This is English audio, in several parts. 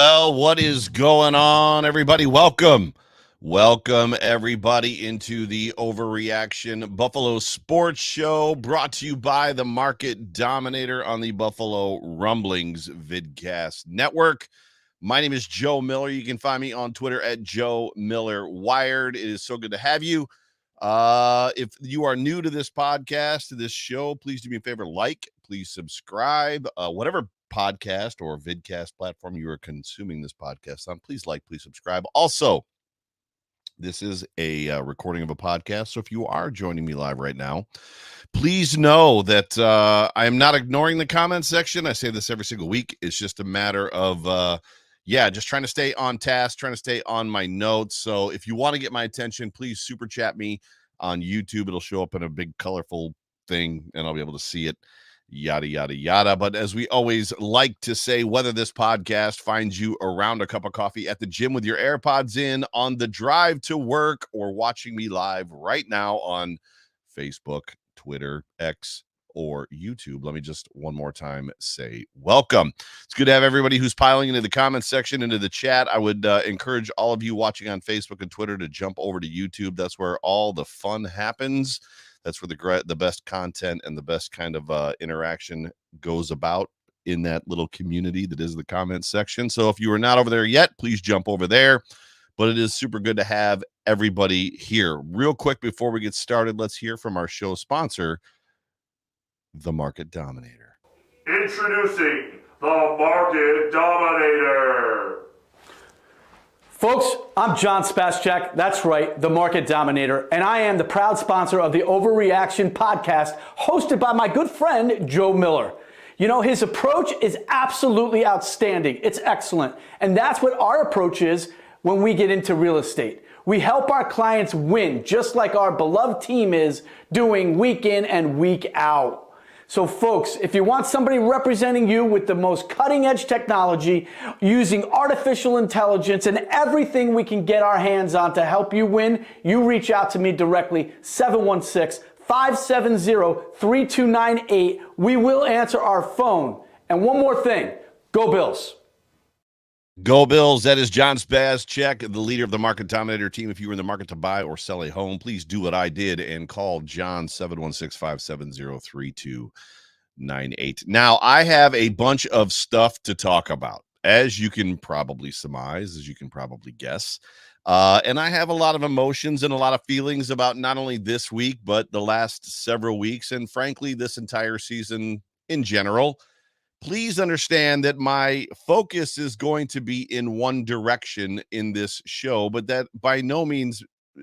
Well, what is going on, everybody? Welcome. Welcome, everybody, into the Overreaction Buffalo Sports Show, brought to you by the Market Dominator on the Buffalo Rumblings Vidcast Network. My name is Joe Miller. You can find me on Twitter at Joe Miller Wired. It is so good to have you. If you are new to this podcast, to this show, please do me a favor, please subscribe, whatever podcast or vidcast platform you are consuming this podcast on, please subscribe. Also, this is a recording of a podcast, so if you are joining me live right now, please know that I am not ignoring the comment section. I say this every single week. It's just a matter of just trying to stay on task, trying to stay on my notes. So if you want to get my attention, please super chat me on YouTube. It'll show up in a big colorful thing and I'll be able to see it, yada, yada, yada. But as we always like to say, whether this podcast finds you around a cup of coffee at the gym with your AirPods in, on the drive to work, or watching me live right now on Facebook, Twitter, X, or YouTube, let me just one more time say welcome. It's good to have everybody who's piling into the comments section, into the chat. I would encourage all of you watching on Facebook and Twitter to jump over to YouTube. That's where all the fun happens. That's where the best content and the best kind of interaction goes about in that little community that is the comment section. So if you are not over there yet, please jump over there. But it is super good to have everybody here. Real quick before we get started, let's hear from our show sponsor, the Market Dominator. Introducing the Market Dominator. Folks, I'm John Spaschak. That's right, the Market Dominator, and I am the proud sponsor of the Overreaction podcast, hosted by my good friend, Joe Miller. You know, his approach is absolutely outstanding. It's excellent. And that's what our approach is when we get into real estate. We help our clients win, just like our beloved team is doing week in and week out. So folks, if you want somebody representing you with the most cutting edge technology, using artificial intelligence and everything we can get our hands on to help you win, you reach out to me directly, 716-570-3298. We will answer our phone. And one more thing, go Bills. Go Bills. That is John Spaschak, the leader of the Market Dominator team. If you were in the market to buy or sell a home, please do what I did and call John, 716-570-3298. Now, I have a bunch of stuff to talk about, as you can probably surmise, as you can probably guess. And I have a lot of emotions and a lot of feelings about not only this week, but the last several weeks, and frankly, this entire season in general. Please understand that my focus is going to be in one direction in this show, but that by no means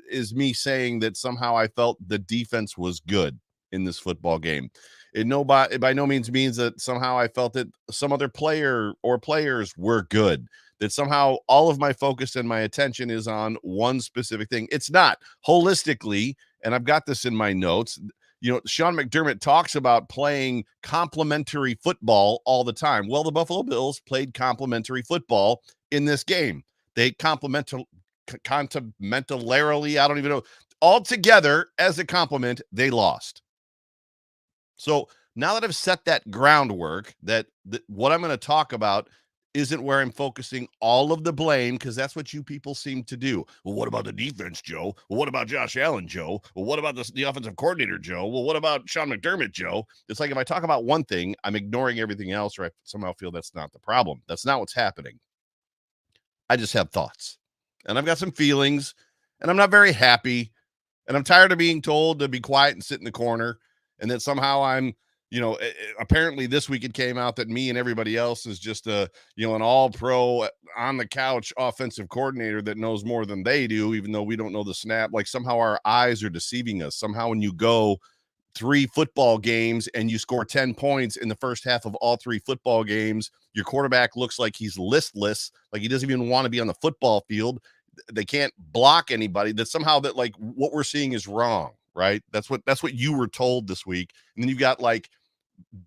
is me saying that somehow I felt the defense was good in this football game. By no means means that somehow I felt that some other player or players were good, that somehow all of my focus and my attention is on one specific thing. It's not. Holistically, and I've got this in my notes, you know, Sean McDermott talks about playing complementary football all the time. Well, the Buffalo Bills played complementary football in this game. They complementarily, I don't even know, all together as a complement, they lost. So now that I've set that groundwork, that what I'm going to talk about isn't where I'm focusing all of the blame, because that's what you people seem to do. Well, what about the defense, Joe? Well, what about Josh Allen, Joe? Well, what about the offensive coordinator, Joe? Well, what about Sean McDermott, Joe? It's like if I talk about one thing, I'm ignoring everything else, or I somehow feel that's not the problem. That's not what's happening. I just have thoughts, and I've got some feelings, and I'm not very happy, and I'm tired of being told to be quiet and sit in the corner, and that somehow I'm, you know, apparently this week it came out that me and everybody else is just an all-pro on the couch offensive coordinator that knows more than they do, even though we don't know the snap. Like somehow our eyes are deceiving us. Somehow when you go 3 football games and you score 10 points in the first half of all 3 football games, your quarterback looks like he's listless, like he doesn't even want to be on the football field. They can't block anybody. That somehow that like what we're seeing is wrong, right? That's what you were told this week. And then you've got like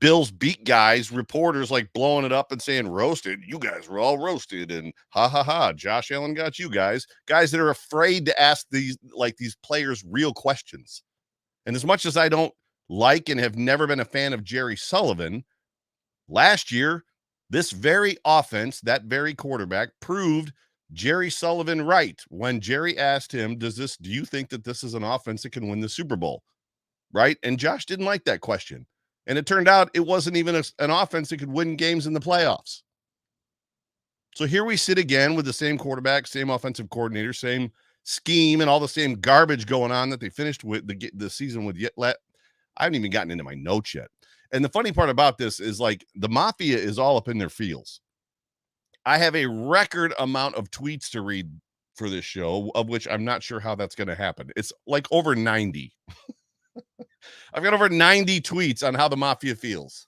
Bills beat guys, reporters like blowing it up and saying roasted. You guys were all roasted, and ha ha ha. Josh Allen got you guys that are afraid to ask these players real questions. And as much as I don't like and have never been a fan of Jerry Sullivan, last year This very offense, that very quarterback, proved Jerry Sullivan right when Jerry asked him, do you think that this is an offense that can win the Super Bowl? Right? And Josh didn't like that question. And it turned out it wasn't even an offense that could win games in the playoffs. So here we sit again with the same quarterback, same offensive coordinator, same scheme, and all the same garbage going on that they finished with the season with. I haven't even gotten into my notes yet. And the funny part about this is, like, the mafia is all up in their feels. I have a record amount of tweets to read for this show, of which I'm not sure how that's going to happen. It's like over 90. I've got over 90 tweets on how the mafia feels.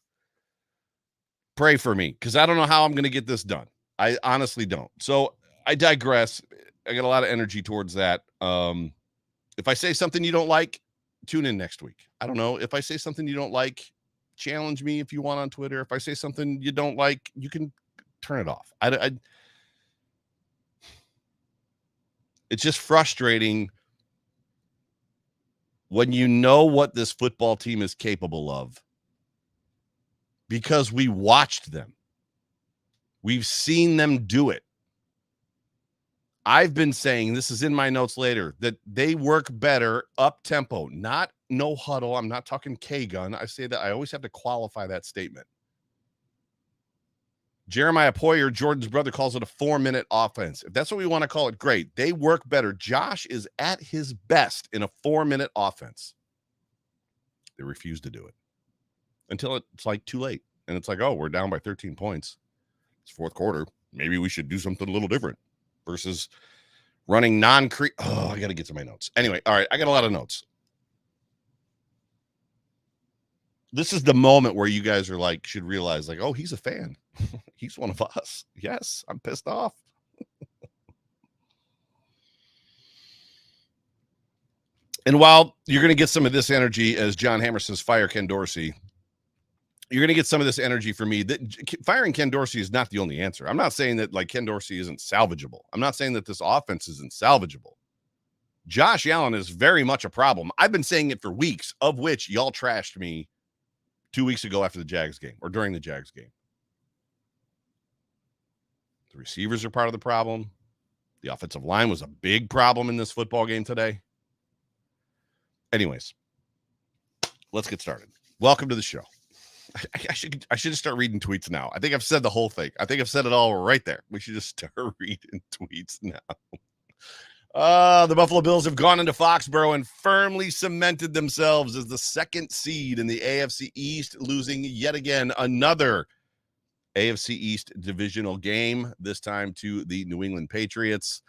Pray for me, because I don't know how I'm going to get this done. I honestly don't. So I digress. I got a lot of energy towards that. If I say something you don't like, tune in next week. I don't know. If I say something you don't like, challenge me if you want on Twitter. If I say something you don't like, you can turn it off. It's just frustrating when you know what this football team is capable of, because we watched them. We've seen them do it. I've been saying, this is in my notes later, that they work better up tempo, not no huddle. I'm not talking K-gun. I say that I always have to qualify that statement. Jeremiah Poyer, Jordan's brother, calls it a 4-minute offense. If that's what we want to call it, great. They work better. Josh is at his best in a 4-minute offense. They refuse to do it until it's like too late. And it's like, oh, we're down by 13 points. It's fourth quarter. Maybe we should do something a little different versus running non-creep. Oh, I got to get to my notes. Anyway, all right, I got a lot of notes. This is the moment where you guys are like, should realize, like, oh, he's a fan. He's one of us. Yes, I'm pissed off. And while you're going to get some of this energy, as John Hammer says, fire Ken Dorsey, you're going to get some of this energy from me. That firing Ken Dorsey is not the only answer. I'm not saying that, like, Ken Dorsey isn't salvageable. I'm not saying that this offense isn't salvageable. Josh Allen is very much a problem. I've been saying it for weeks, of which y'all trashed me 2 weeks ago after the Jags game, or during the Jags game. The receivers are part of the problem. The offensive line was a big problem in this football game today. Anyways, let's get started. Welcome to the show. I should start reading tweets now. I think I've said the whole thing. I think I've said it all right there. We should just start reading tweets now. The Buffalo Bills have gone into Foxborough and firmly cemented themselves as the second seed in the AFC East, losing yet again another AFC East divisional game, this time to the New England Patriots.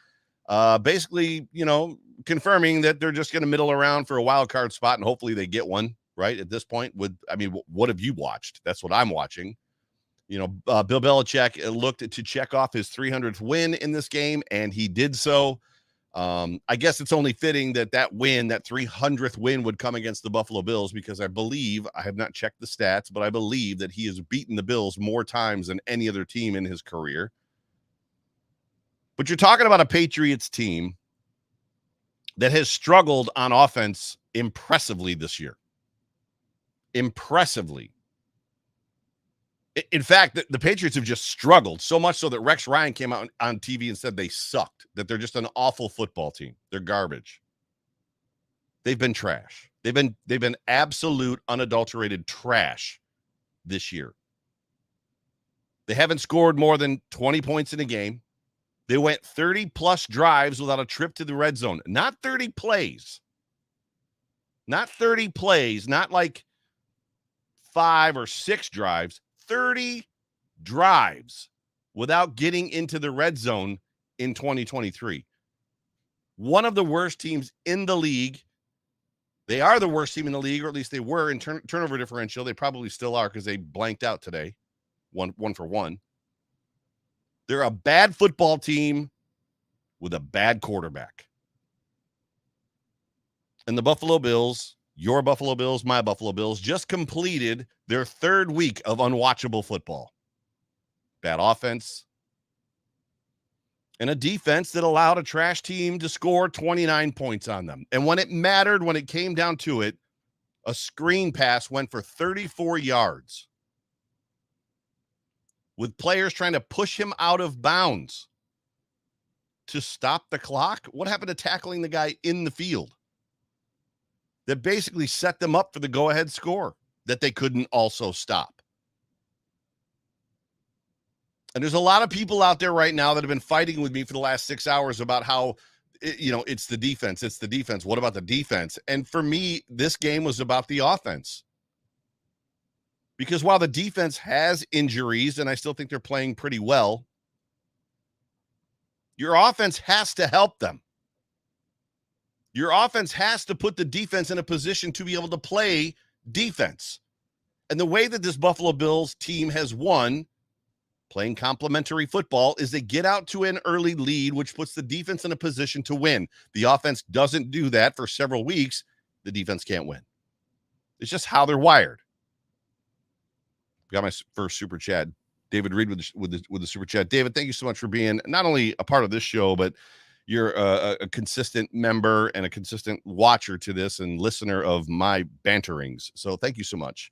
Basically, confirming that they're just going to middle around for a wild card spot, and hopefully they get one, right? At this point, what have you watched? That's what I'm watching. Bill Belichick looked to check off his 300th win in this game, and he did so. I guess it's only fitting that 300th win would come against the Buffalo Bills, because I have not checked the stats, but I believe that he has beaten the Bills more times than any other team in his career. But you're talking about a Patriots team that has struggled on offense impressively this year. Impressively. In fact, the Patriots have just struggled so much so that Rex Ryan came out on TV and said they sucked, that they're just an awful football team. They're garbage. They've been trash. They've been absolute unadulterated trash this year. They haven't scored more than 20 points in a game. They went 30-plus drives without a trip to the red zone. Not 30 plays. Not 30 plays. Not like 5 or 6 drives. 30 drives without getting into the red zone in 2023. One of the worst teams in the league. They are the worst team in the league, or at least they were in turnover differential. They probably still are, because they blanked out today, one for one. They're a bad football team with a bad quarterback. And the Buffalo Bills, your Buffalo Bills, my Buffalo Bills, just completed their third week of unwatchable football. Bad offense. And a defense that allowed a trash team to score 29 points on them. And when it mattered, when it came down to it, a screen pass went for 34 yards with players trying to push him out of bounds to stop the clock? What happened to tackling the guy in the field that basically set them up for the go-ahead score that they couldn't also stop? And there's a lot of people out there right now that have been fighting with me for the last 6 hours about how, it's the defense. It's the defense. What about the defense? And for me, this game was about the offense. Because while the defense has injuries, and I still think they're playing pretty well, your offense has to help them. Your offense has to put the defense in a position to be able to play defense. And the way that this Buffalo Bills team has won playing complementary football is they get out to an early lead, which puts the defense in a position to win. The offense doesn't do that for several weeks. The defense can't win. It's just how they're wired. Got my first super chat. David Reed with the super chat. David, thank you so much for being not only a part of this show, but you're a consistent member and a consistent watcher to this and listener of my banterings. So thank you so much.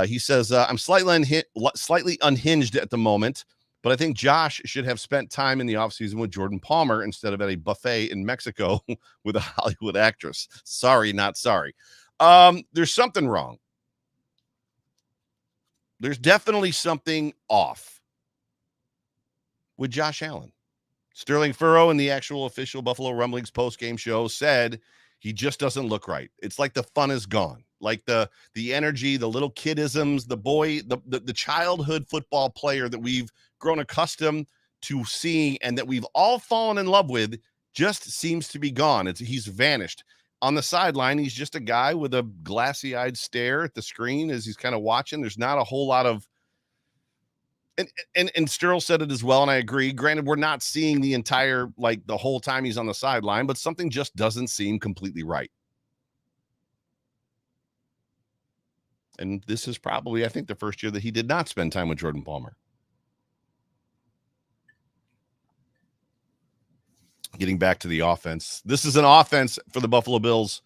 He says, I'm slightly unhinged at the moment, but I think Josh should have spent time in the offseason with Jordan Palmer instead of at a buffet in Mexico with a Hollywood actress. Sorry, not sorry. There's something wrong. There's definitely something off with Josh Allen. Sterling Furrow in the actual official Buffalo Rumblings post-game show said he just doesn't look right. It's like the fun is gone. Like the energy, the little kidisms, the childhood football player that we've grown accustomed to seeing and that we've all fallen in love with just seems to be gone. He's vanished. On the sideline, he's just a guy with a glassy-eyed stare at the screen as he's kind of watching. There's not a whole lot of and Sterl said it as well, and I agree. Granted, we're not seeing the entire, the whole time he's on the sideline, but something just doesn't seem completely right. And this is probably, I think, the first year that he did not spend time with Jordan Palmer. Getting back to the offense. This is an offense for the Buffalo Bills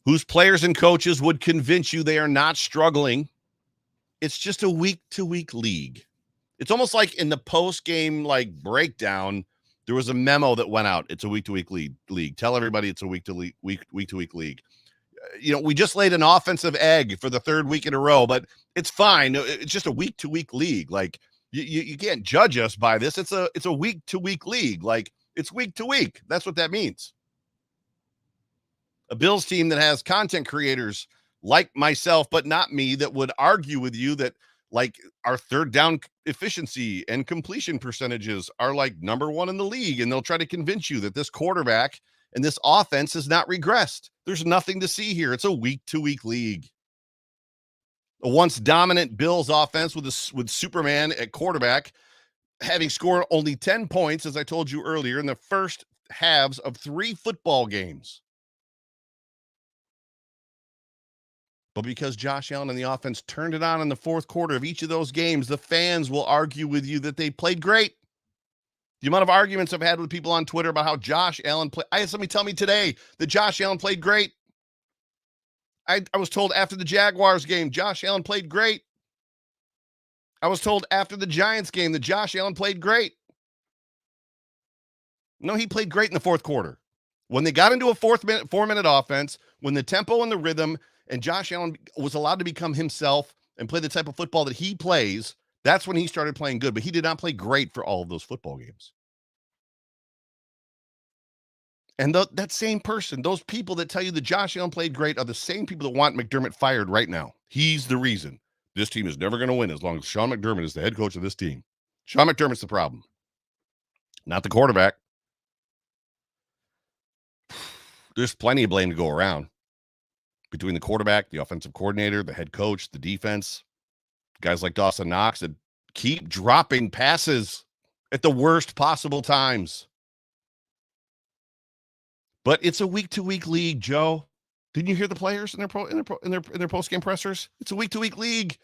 whose players and coaches would convince you they are not struggling. It's just a week-to-week league. It's almost like in the post-game breakdown, there was a memo that went out. It's a week-to-week league. Tell everybody it's a week-to-week league. We just laid an offensive egg for the third week in a row, but it's fine. It's just a week-to-week league. You can't judge us by this. It's a week-to-week league. It's week-to-week. That's what that means. A Bills team that has content creators like myself, but not me, that would argue with you that our third down efficiency and completion percentages are number one in the league. And they'll try to convince you that this quarterback and this offense has not regressed. There's nothing to see here. It's a week-to-week league. A once dominant Bills offense with Superman at quarterback, having scored only 10 points, as I told you earlier, in the first halves of 3 football games. But because Josh Allen and the offense turned it on in the fourth quarter of each of those games, the fans will argue with you that they played great. The amount of arguments I've had with people on Twitter about how Josh Allen played. I had somebody tell me today that Josh Allen played great. I was told after the Jaguars game, Josh Allen played great. I was told after the Giants game that Josh Allen played great. No, he played great in the fourth quarter. When they got into a 4-minute offense, when the tempo and the rhythm and Josh Allen was allowed to become himself and play the type of football that he plays, that's when he started playing good. But he did not play great for all of those football games. And that same person, those people that tell you that Josh Allen played great are the same people that want McDermott fired right now. He's the reason. This team is never going to win as long as Sean McDermott is the head coach of this team. Sean McDermott's the problem, not the quarterback. There's plenty of blame to go around between the quarterback, the offensive coordinator, the head coach, the defense, guys like Dawson Knox that keep dropping passes at the worst possible times. But it's a week-to-week league, Joe. Didn't you hear the players in their post-game pressers? It's a week-to-week league.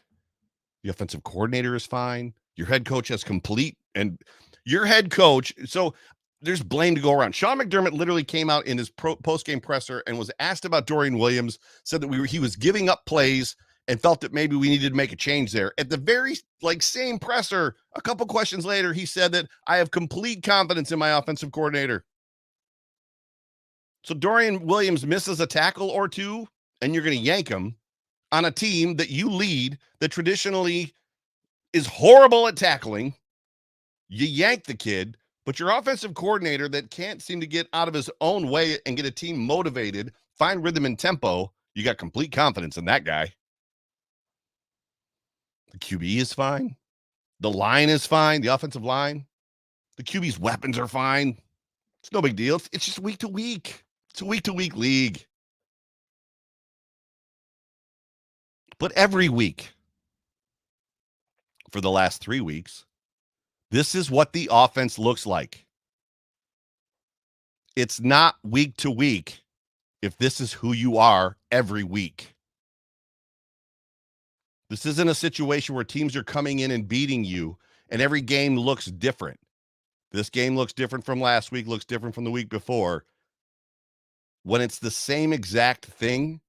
The offensive coordinator is fine. Your head coach has complete, and your head coach. So there's blame to go around. Sean McDermott literally came out in his post-game presser and was asked about Dorian Williams. Said that he was giving up plays and felt that maybe we needed to make a change there. At the very same presser, a couple questions later, he said that I have complete confidence in my offensive coordinator. So Dorian Williams misses a tackle or two, and you're going to yank him on a team that you lead that traditionally is horrible at tackling. You yank the kid, but your offensive coordinator that can't seem to get out of his own way and get a team motivated, find rhythm and tempo, you got complete confidence in that guy. The QB is fine. The line is fine. The offensive line. The QB's weapons are fine. It's no big deal. It's just week to week. It's a week-to-week league. But every week for the last 3 weeks, this is what the offense looks like. It's not week to week if this is who you are every week. This isn't a situation where teams are coming in and beating you, and every game looks different. This game looks different from last week, looks different from the week before. When it's the same exact thing,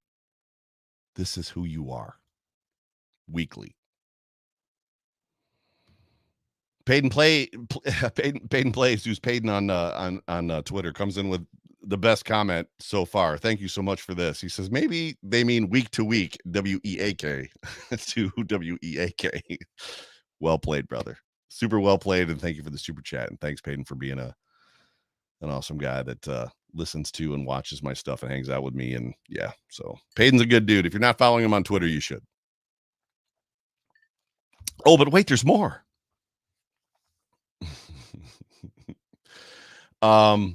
this is who you are weekly. Peyton Plays, who's Peyton on Twitter, comes in with the best comment so far. Thank you so much for this. He says, maybe they mean week to week, W-E-A-K, to W-E-A-K. Well played, brother. Super well played, and thank you for the super chat. And thanks, Peyton, for being an awesome guy that listens to and watches my stuff and hangs out with me. And yeah, so Peyton's a good dude. If you're not following him on Twitter, you should. Oh, but wait, there's more. To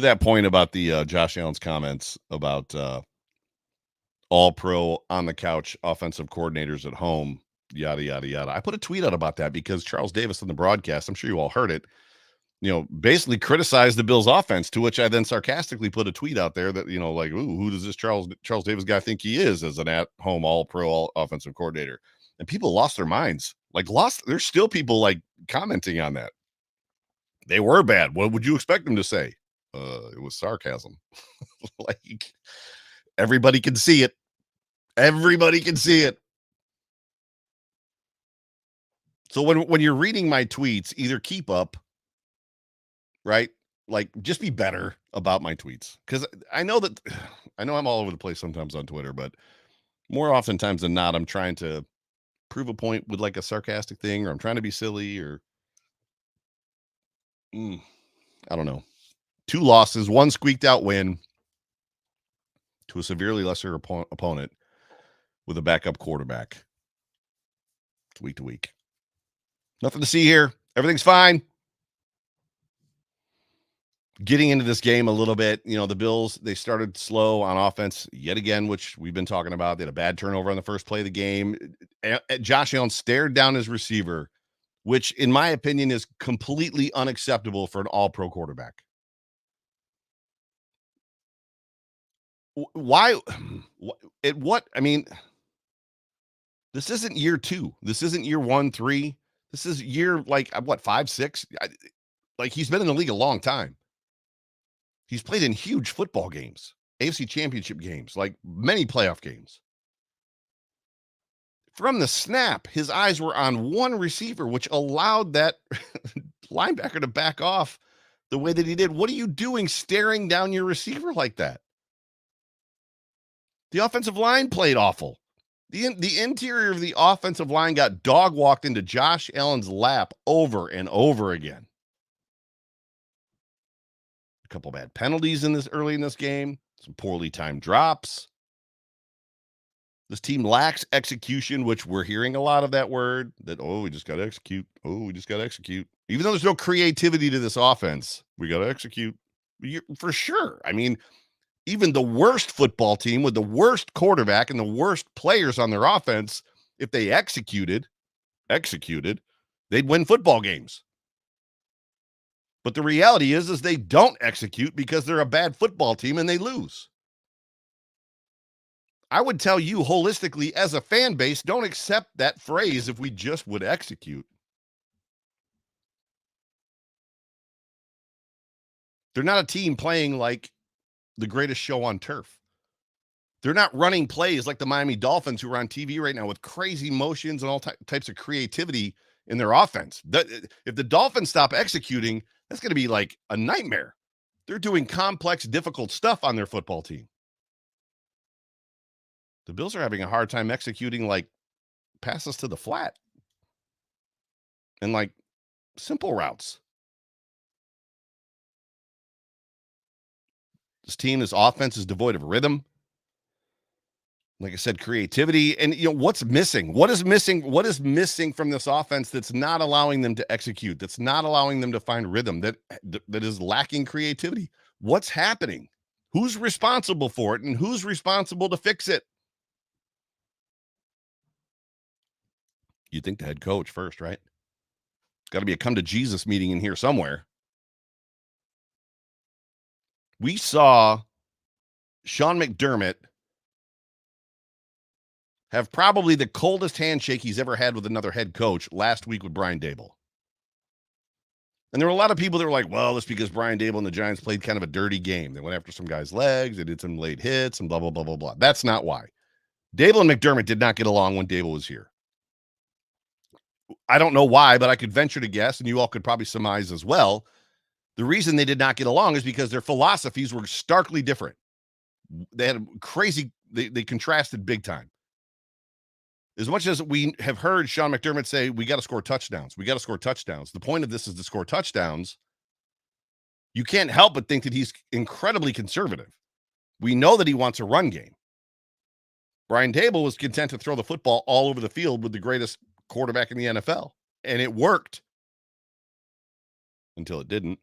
that point about the Josh Allen's comments about all pro on the couch offensive coordinators at home, yada, yada, yada. I put a tweet out about that because Charles Davis on the broadcast, I'm sure you all heard it, basically criticized the Bills offense, to which I then sarcastically put a tweet out there that, ooh, who does this Charles Davis guy think he is as an at-home all-pro offensive coordinator? And people lost their minds. There's still people commenting on that. They were bad. What would you expect them to say? It was sarcasm. Everybody can see it. Everybody can see it. So when you're reading my tweets, either keep up, right? Just be better about my tweets. Because I know I'm all over the place sometimes on Twitter, but more oftentimes than not, I'm trying to prove a point with a sarcastic thing, or I'm trying to be silly, or I don't know. 2 losses, 1 squeaked out win to a severely lesser opponent with a backup quarterback. It's week to week. Nothing to see here. Everything's fine. Getting into this game a little bit, the Bills, they started slow on offense yet again, which we've been talking about. They had a bad turnover on the first play of the game. Josh Allen stared down his receiver, which in my opinion is completely unacceptable for an all-pro quarterback. Why? This isn't year 2. This isn't year 1, 3. This is year 5, 6. He's been in the league a long time. He's played in huge football games, AFC championship games, many playoff games. From the snap, his eyes were on one receiver, which allowed that linebacker to back off the way that he did. What are you doing staring down your receiver like that? The offensive line played awful. The interior of the offensive line got dog walked into Josh Allen's lap over and over again. A couple bad penalties early in this game, some poorly timed drops. This team lacks execution, which we're hearing a lot of that word, that, we just got to execute. We just got to execute. Even though there's no creativity to this offense, we got to execute. For sure. Even the worst football team with the worst quarterback and the worst players on their offense, if they executed, they'd win football games. But the reality is they don't execute because they're a bad football team and they lose. I would tell you holistically as a fan base, don't accept that phrase if we just would execute. They're not a team playing like the greatest show on turf. They're not running plays like the Miami Dolphins, who are on TV right now with crazy motions and all types of creativity in their offense. If the Dolphins stop executing, that's going to be like a nightmare. They're doing complex, difficult stuff on their football team. The Bills are having a hard time executing like passes to the flat and like simple routes. This team, this offense is devoid of rhythm. Like I said, creativity. And what's missing? What is missing? What is missing from this offense that's not allowing them to execute? That's not allowing them to find rhythm, that is lacking creativity? What's happening? Who's responsible for it, and who's responsible to fix it? You'd think the head coach first, right? Got to be a come to Jesus meeting in here somewhere. We saw Sean McDermott have probably the coldest handshake he's ever had with another head coach last week with Brian Daboll. And there were a lot of people that were like, well, that's because Brian Daboll and the Giants played kind of a dirty game. They went after some guy's legs. They did some late hits and blah, blah, blah, blah, blah. That's not why. Daboll and McDermott did not get along when Daboll was here. I don't know why, but I could venture to guess, and you all could probably surmise as well. The reason they did not get along is because their philosophies were starkly different. They had crazy, they contrasted big time. As much as we have heard Sean McDermott say, we got to score touchdowns. We got to score touchdowns. The point of this is to score touchdowns. You can't help but think that he's incredibly conservative. We know that he wants a run game. Brian Daboll was content to throw the football all over the field with the greatest quarterback in the NFL. And it worked. Until it didn't.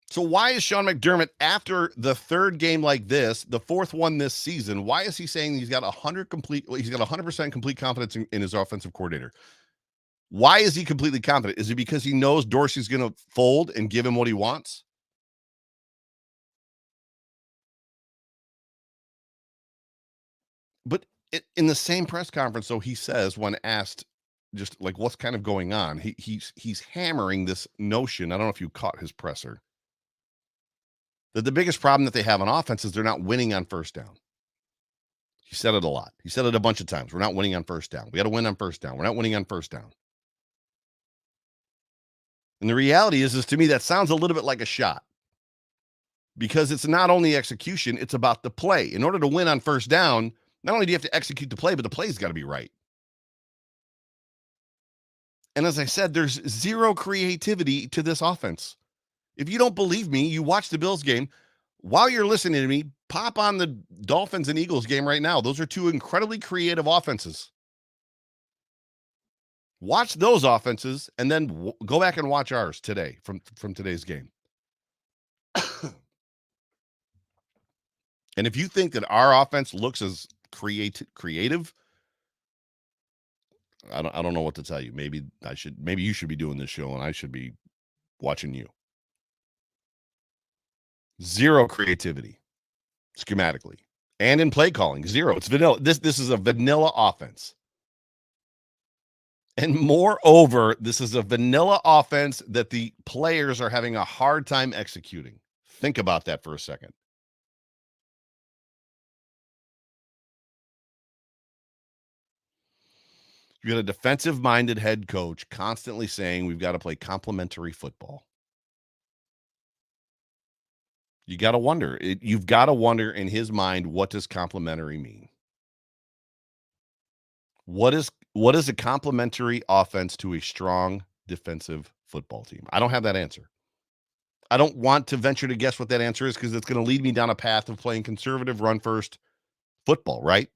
So why is Sean McDermott, after the third game like this, the fourth one this season, why is he saying he's got 100% complete confidence in his offensive coordinator? Why is he completely confident? Is it because he knows Dorsey's going to fold and give him what he wants? But in the same press conference, though, he says, when asked just like what's kind of going on, he's hammering this notion. I don't know if you caught his presser, that the biggest problem that they have on offense is they're not winning on first down. He said it a lot. He said it a bunch of times. We're not winning on first down. We got to win on first down. We're not winning on first down. And the reality is to me, that sounds a little bit like a shot, because it's not only execution, it's about the play. In order to win on first down, not only do you have to execute the play, but the play's got to be right. And as I said, there's zero creativity to this offense. If you don't believe me, you watch the Bills game. While you're listening to me, pop on the Dolphins and Eagles game right now. Those are two incredibly creative offenses. Watch those offenses and then go back and watch ours today from today's game. And if you think that our offense looks as creative, I don't know what to tell you. Maybe you should be doing this show and I should be watching you. Zero creativity schematically and in play calling. Zero. It's vanilla. This is a vanilla offense. And moreover, this is a vanilla offense that the players are having a hard time executing. Think about that for a second. You got a defensive-minded head coach constantly saying we've got to play complementary football. You've got to wonder in his mind, what does complementary mean? What is a complementary offense to a strong defensive football team? I don't have that answer. I don't want to venture to guess what that answer is, because it's going to lead me down a path of playing conservative run-first football, right?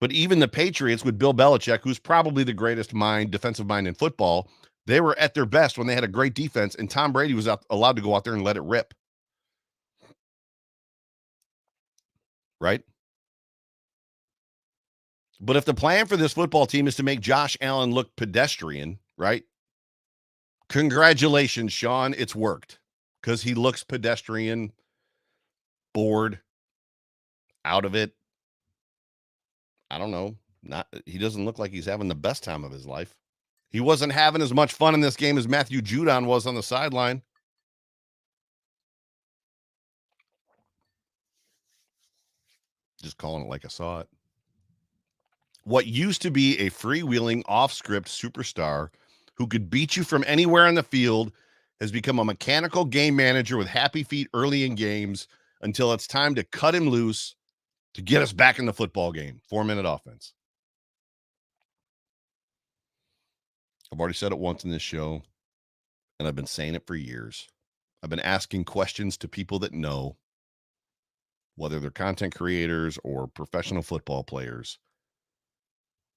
But even the Patriots with Bill Belichick, who's probably the greatest defensive mind in football, they were at their best when they had a great defense, and Tom Brady was allowed to go out there and let it rip. Right? But if the plan for this football team is to make Josh Allen look pedestrian, right? Congratulations, Sean. It's worked, because he looks pedestrian, bored, out of it. I don't know. He doesn't look like he's having the best time of his life. He wasn't having as much fun in this game as Matthew Judon was on the sideline. Just calling it like I saw it. What used to be a freewheeling, off-script superstar who could beat you from anywhere on the field has become a mechanical game manager with happy feet early in games until it's time to cut him loose to get us back in the football game. 4-minute offense. I've already said it once in this show, and I've been saying it for years. I've been asking questions to people that know, whether they're content creators or professional football players.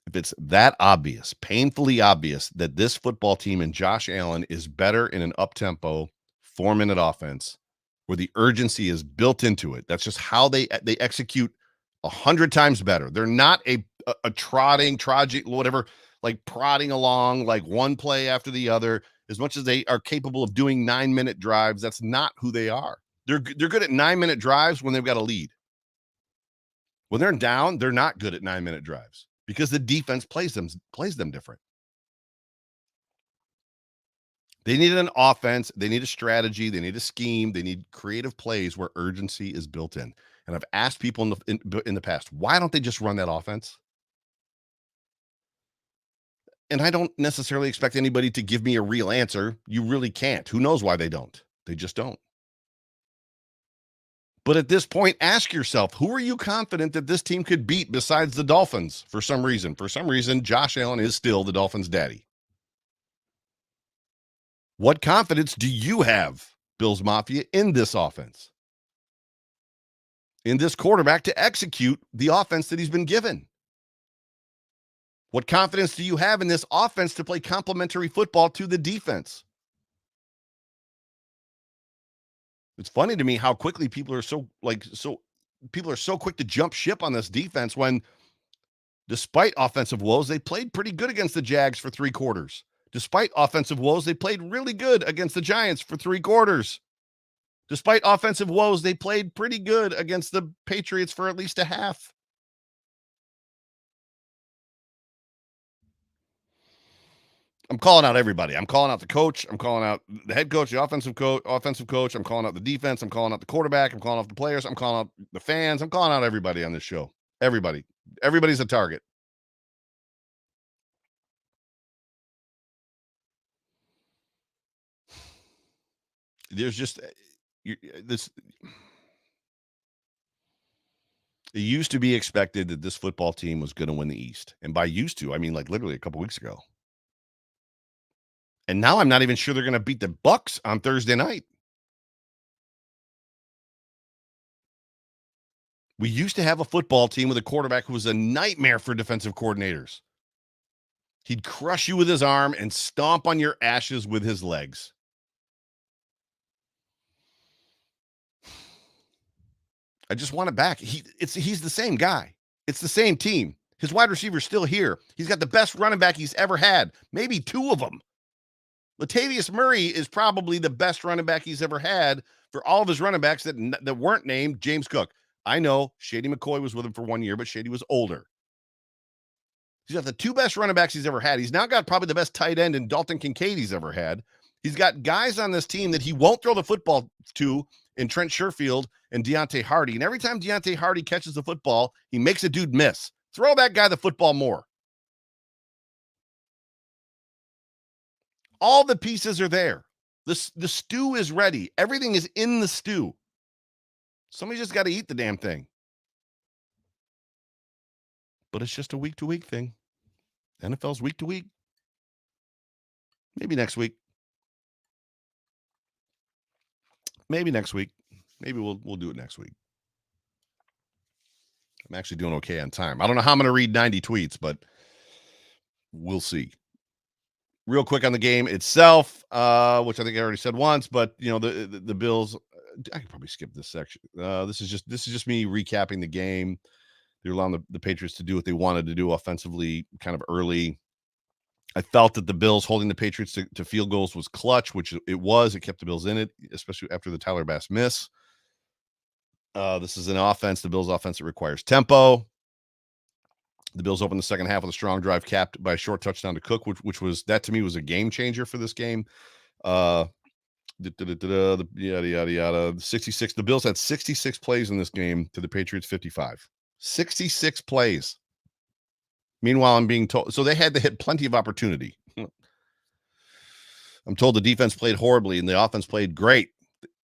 If it's that obvious, painfully obvious, that this football team and Josh Allen is better in an up-tempo, 4-minute offense where the urgency is built into it, that's just how they execute 100 times better. They're not a trotting, whatever, like prodding along like one play after the other. As much as they are capable of doing 9-minute drives, that's not who they are. They're good at 9-minute drives when they've got a lead. When they're down, they're not good at 9-minute drives because the defense plays them different. They need an offense. They need a strategy. They need a scheme. They need creative plays where urgency is built in. And I've asked people in the past, why don't they just run that offense? And I don't necessarily expect anybody to give me a real answer. You really can't. Who knows why they don't? They just don't. But at this point, ask yourself, who are you confident that this team could beat besides the Dolphins for some reason? For some reason, Josh Allen is still the Dolphins' daddy. What confidence do you have, Bills Mafia, in this offense? In this quarterback to execute the offense that he's been given? What confidence do you have in this offense to play complementary football to the defense? It's funny to me how quickly people are so quick to jump ship on this defense when, despite offensive woes, they played pretty good against the Jags for 3 quarters. Despite offensive woes, they played really good against the Giants for 3 quarters. Despite offensive woes, they played pretty good against the Patriots for at least a half. I'm calling out everybody. I'm calling out the coach. I'm calling out the head coach, the offensive coach. I'm calling out the defense. I'm calling out the quarterback. I'm calling out the players. I'm calling out the fans. I'm calling out everybody on this show. Everybody. Everybody's a target. There's just this. It used to be expected that this football team was going to win the East. And by used to, I mean like literally a couple weeks ago. And now I'm not even sure they're going to beat the Bucs on Thursday night. We used to have a football team with a quarterback who was a nightmare for defensive coordinators. He'd crush you with his arm and stomp on your ashes with his legs. I just want it back. He's the same guy. It's the same team. His wide receiver's still here. He's got the best running back he's ever had, maybe 2 of them. Latavius Murray is probably the best running back he's ever had for all of his running backs that weren't named James Cook. I know Shady McCoy was with him for 1 year, but Shady was older. He's got the 2 best running backs he's ever had. He's now got probably the best tight end in Dalton Kincaid he's ever had. He's got guys on this team that he won't throw the football to in Trent Sherfield and Deontay Hardy. And every time Deontay Hardy catches the football, he makes a dude miss. Throw that guy the football more. All the pieces are there. The stew is ready. Everything is in the stew. Somebody just got to eat the damn thing. But it's just a week-to-week thing. NFL's week to week. Maybe next week. Maybe next week. Maybe we'll do it next week. I'm actually doing okay on time. I don't know how I'm going to read 90 tweets, but we'll see. Real quick on the game itself, which I think I already said once, but you know the Bills. I could probably skip this section. This is just me recapping the game. They're allowing the Patriots to do what they wanted to do offensively, kind of early. I felt that the Bills holding the Patriots to field goals was clutch, which it was. It kept the Bills in it, especially after the Tyler Bass miss. This is an offense, the Bills' offense, that requires tempo. The Bills opened the second half with a strong drive capped by a short touchdown to Cook, which was, that to me was a game changer for this game. Yada, yada, yada. 66. The Bills had 66 plays in this game to the Patriots 55. 66 plays. Meanwhile, I'm being told, so they had to hit plenty of opportunity. I'm told the defense played horribly and the offense played great.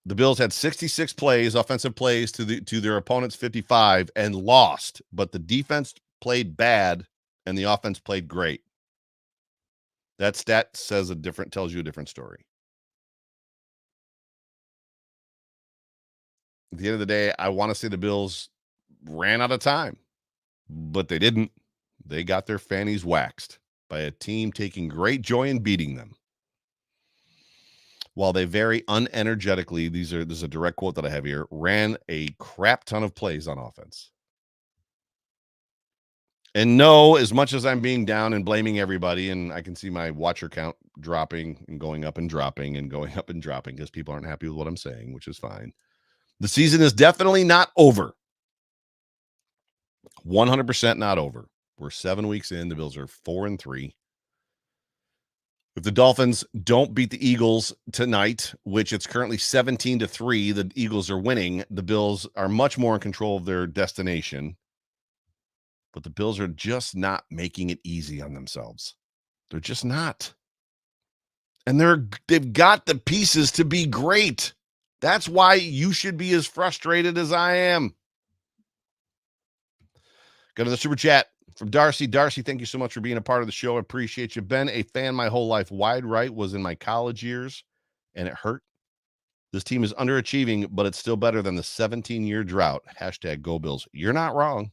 The Bills had 66 plays, offensive plays to their opponent's 55 and lost, but the defense played bad and the offense played great. That stat tells you a different story. At the end of the day, I want to say the Bills ran out of time, but they didn't. They got their fannies waxed by a team taking great joy in beating them. While they very unenergetically, this is a direct quote that I have here, ran a crap ton of plays on offense. And no, as much as I'm being down and blaming everybody, and I can see my watcher count dropping and going up and dropping and going up and dropping because people aren't happy with what I'm saying, which is fine. The season is definitely not over. 100% not over. We're 7 weeks in. The Bills are 4-3. If the Dolphins don't beat the Eagles tonight, which it's currently 17-3, the Eagles are winning. The Bills are much more in control of their destination. But the Bills are just not making it easy on themselves. They're just not. And they've got the pieces to be great. That's why you should be as frustrated as I am. Go to the super chat from Darcy. Darcy, thank you so much for being a part of the show. I appreciate you. Been a fan my whole life. Wide right was in my college years, and it hurt. This team is underachieving, but it's still better than the 17-year drought. Hashtag Go Bills. You're not wrong.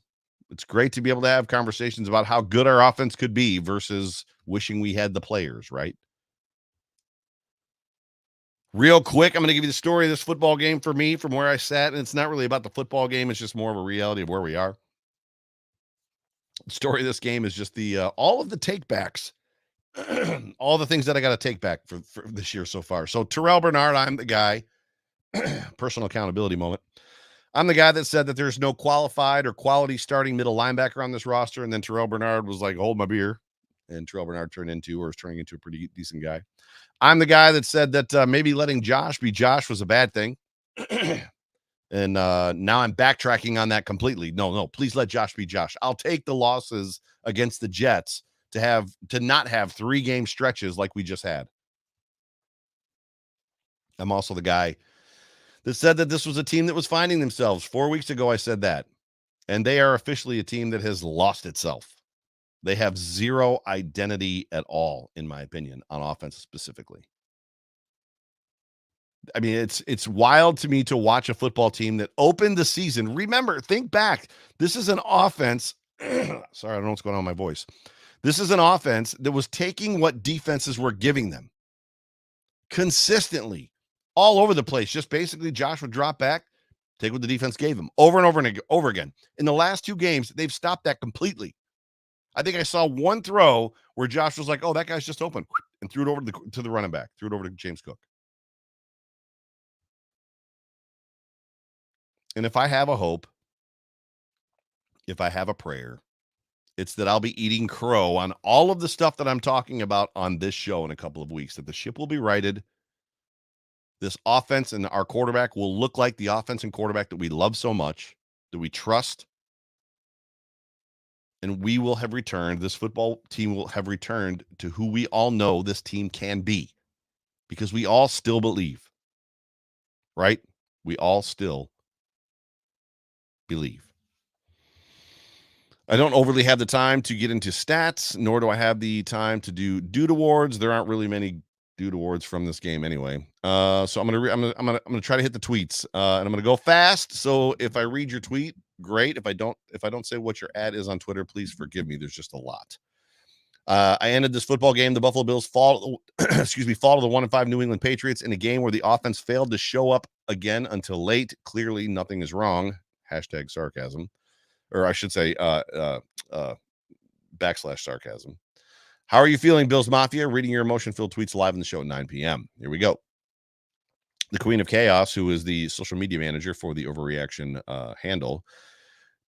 It's great to be able to have conversations about how good our offense could be versus wishing we had the players, right? Real quick, I'm going to give you the story of this football game for me from where I sat, and it's not really about the football game. It's just more of a reality of where we are. The story of this game is just the all of the takebacks, all the things that I got to take back for this year so far. So Terrell Bernard, I'm the guy, personal accountability moment. I'm the guy that said that there's no qualified or quality starting middle linebacker on this roster, and then Terrell Bernard was like, hold my beer, and Terrell Bernard is turning into a pretty decent guy. I'm the guy that said that maybe letting Josh be Josh was a bad thing. And now I'm backtracking on that completely. No, please let Josh be Josh. I'll take the losses against the Jets to not have 3-game stretches like we just had. I'm also the guy that said that this was a team that was finding themselves. 4 weeks ago, I said that. And they are officially a team that has lost itself. They have zero identity at all, in my opinion, on offense specifically. I mean, it's wild to me to watch a football team that opened the season. Remember, think back. This is an offense. Sorry, I don't know what's going on with my voice. This is an offense that was taking what defenses were giving them consistently all over the place. Just basically Josh would drop back, take what the defense gave him over and over and over again. In the last 2 games, they've stopped that completely. I think I saw one throw where Josh was like, oh, that guy's just open, and threw it over to the running back, threw it over to James Cook. And if I have a hope, if I have a prayer, it's that I'll be eating crow on all of the stuff that I'm talking about on this show in a couple of weeks, that the ship will be righted. This offense and our quarterback will look like the offense and quarterback that we love so much, that we trust. And we will have returned, this football team will have returned to who we all know this team can be, because we all still believe, right? We all still believe. I don't overly have the time to get into stats, nor do I have the time to do dude awards. There aren't really many dude awards from this game anyway. So I'm gonna try to hit the tweets, and I'm gonna go fast. So if I read your tweet, great. If I don't say what your ad is on Twitter, please forgive me. There's just a lot. I ended this football game. The Buffalo Bills fall to the 1-5 New England Patriots in a game where the offense failed to show up again until late. Clearly, nothing is wrong. Hashtag sarcasm. Or I should say, /sarcasm. How are you feeling, Bills Mafia? Reading your emotion-filled tweets live on the show at 9 p.m. Here we go. The Queen of Chaos, who is the social media manager for the Overreaction handle.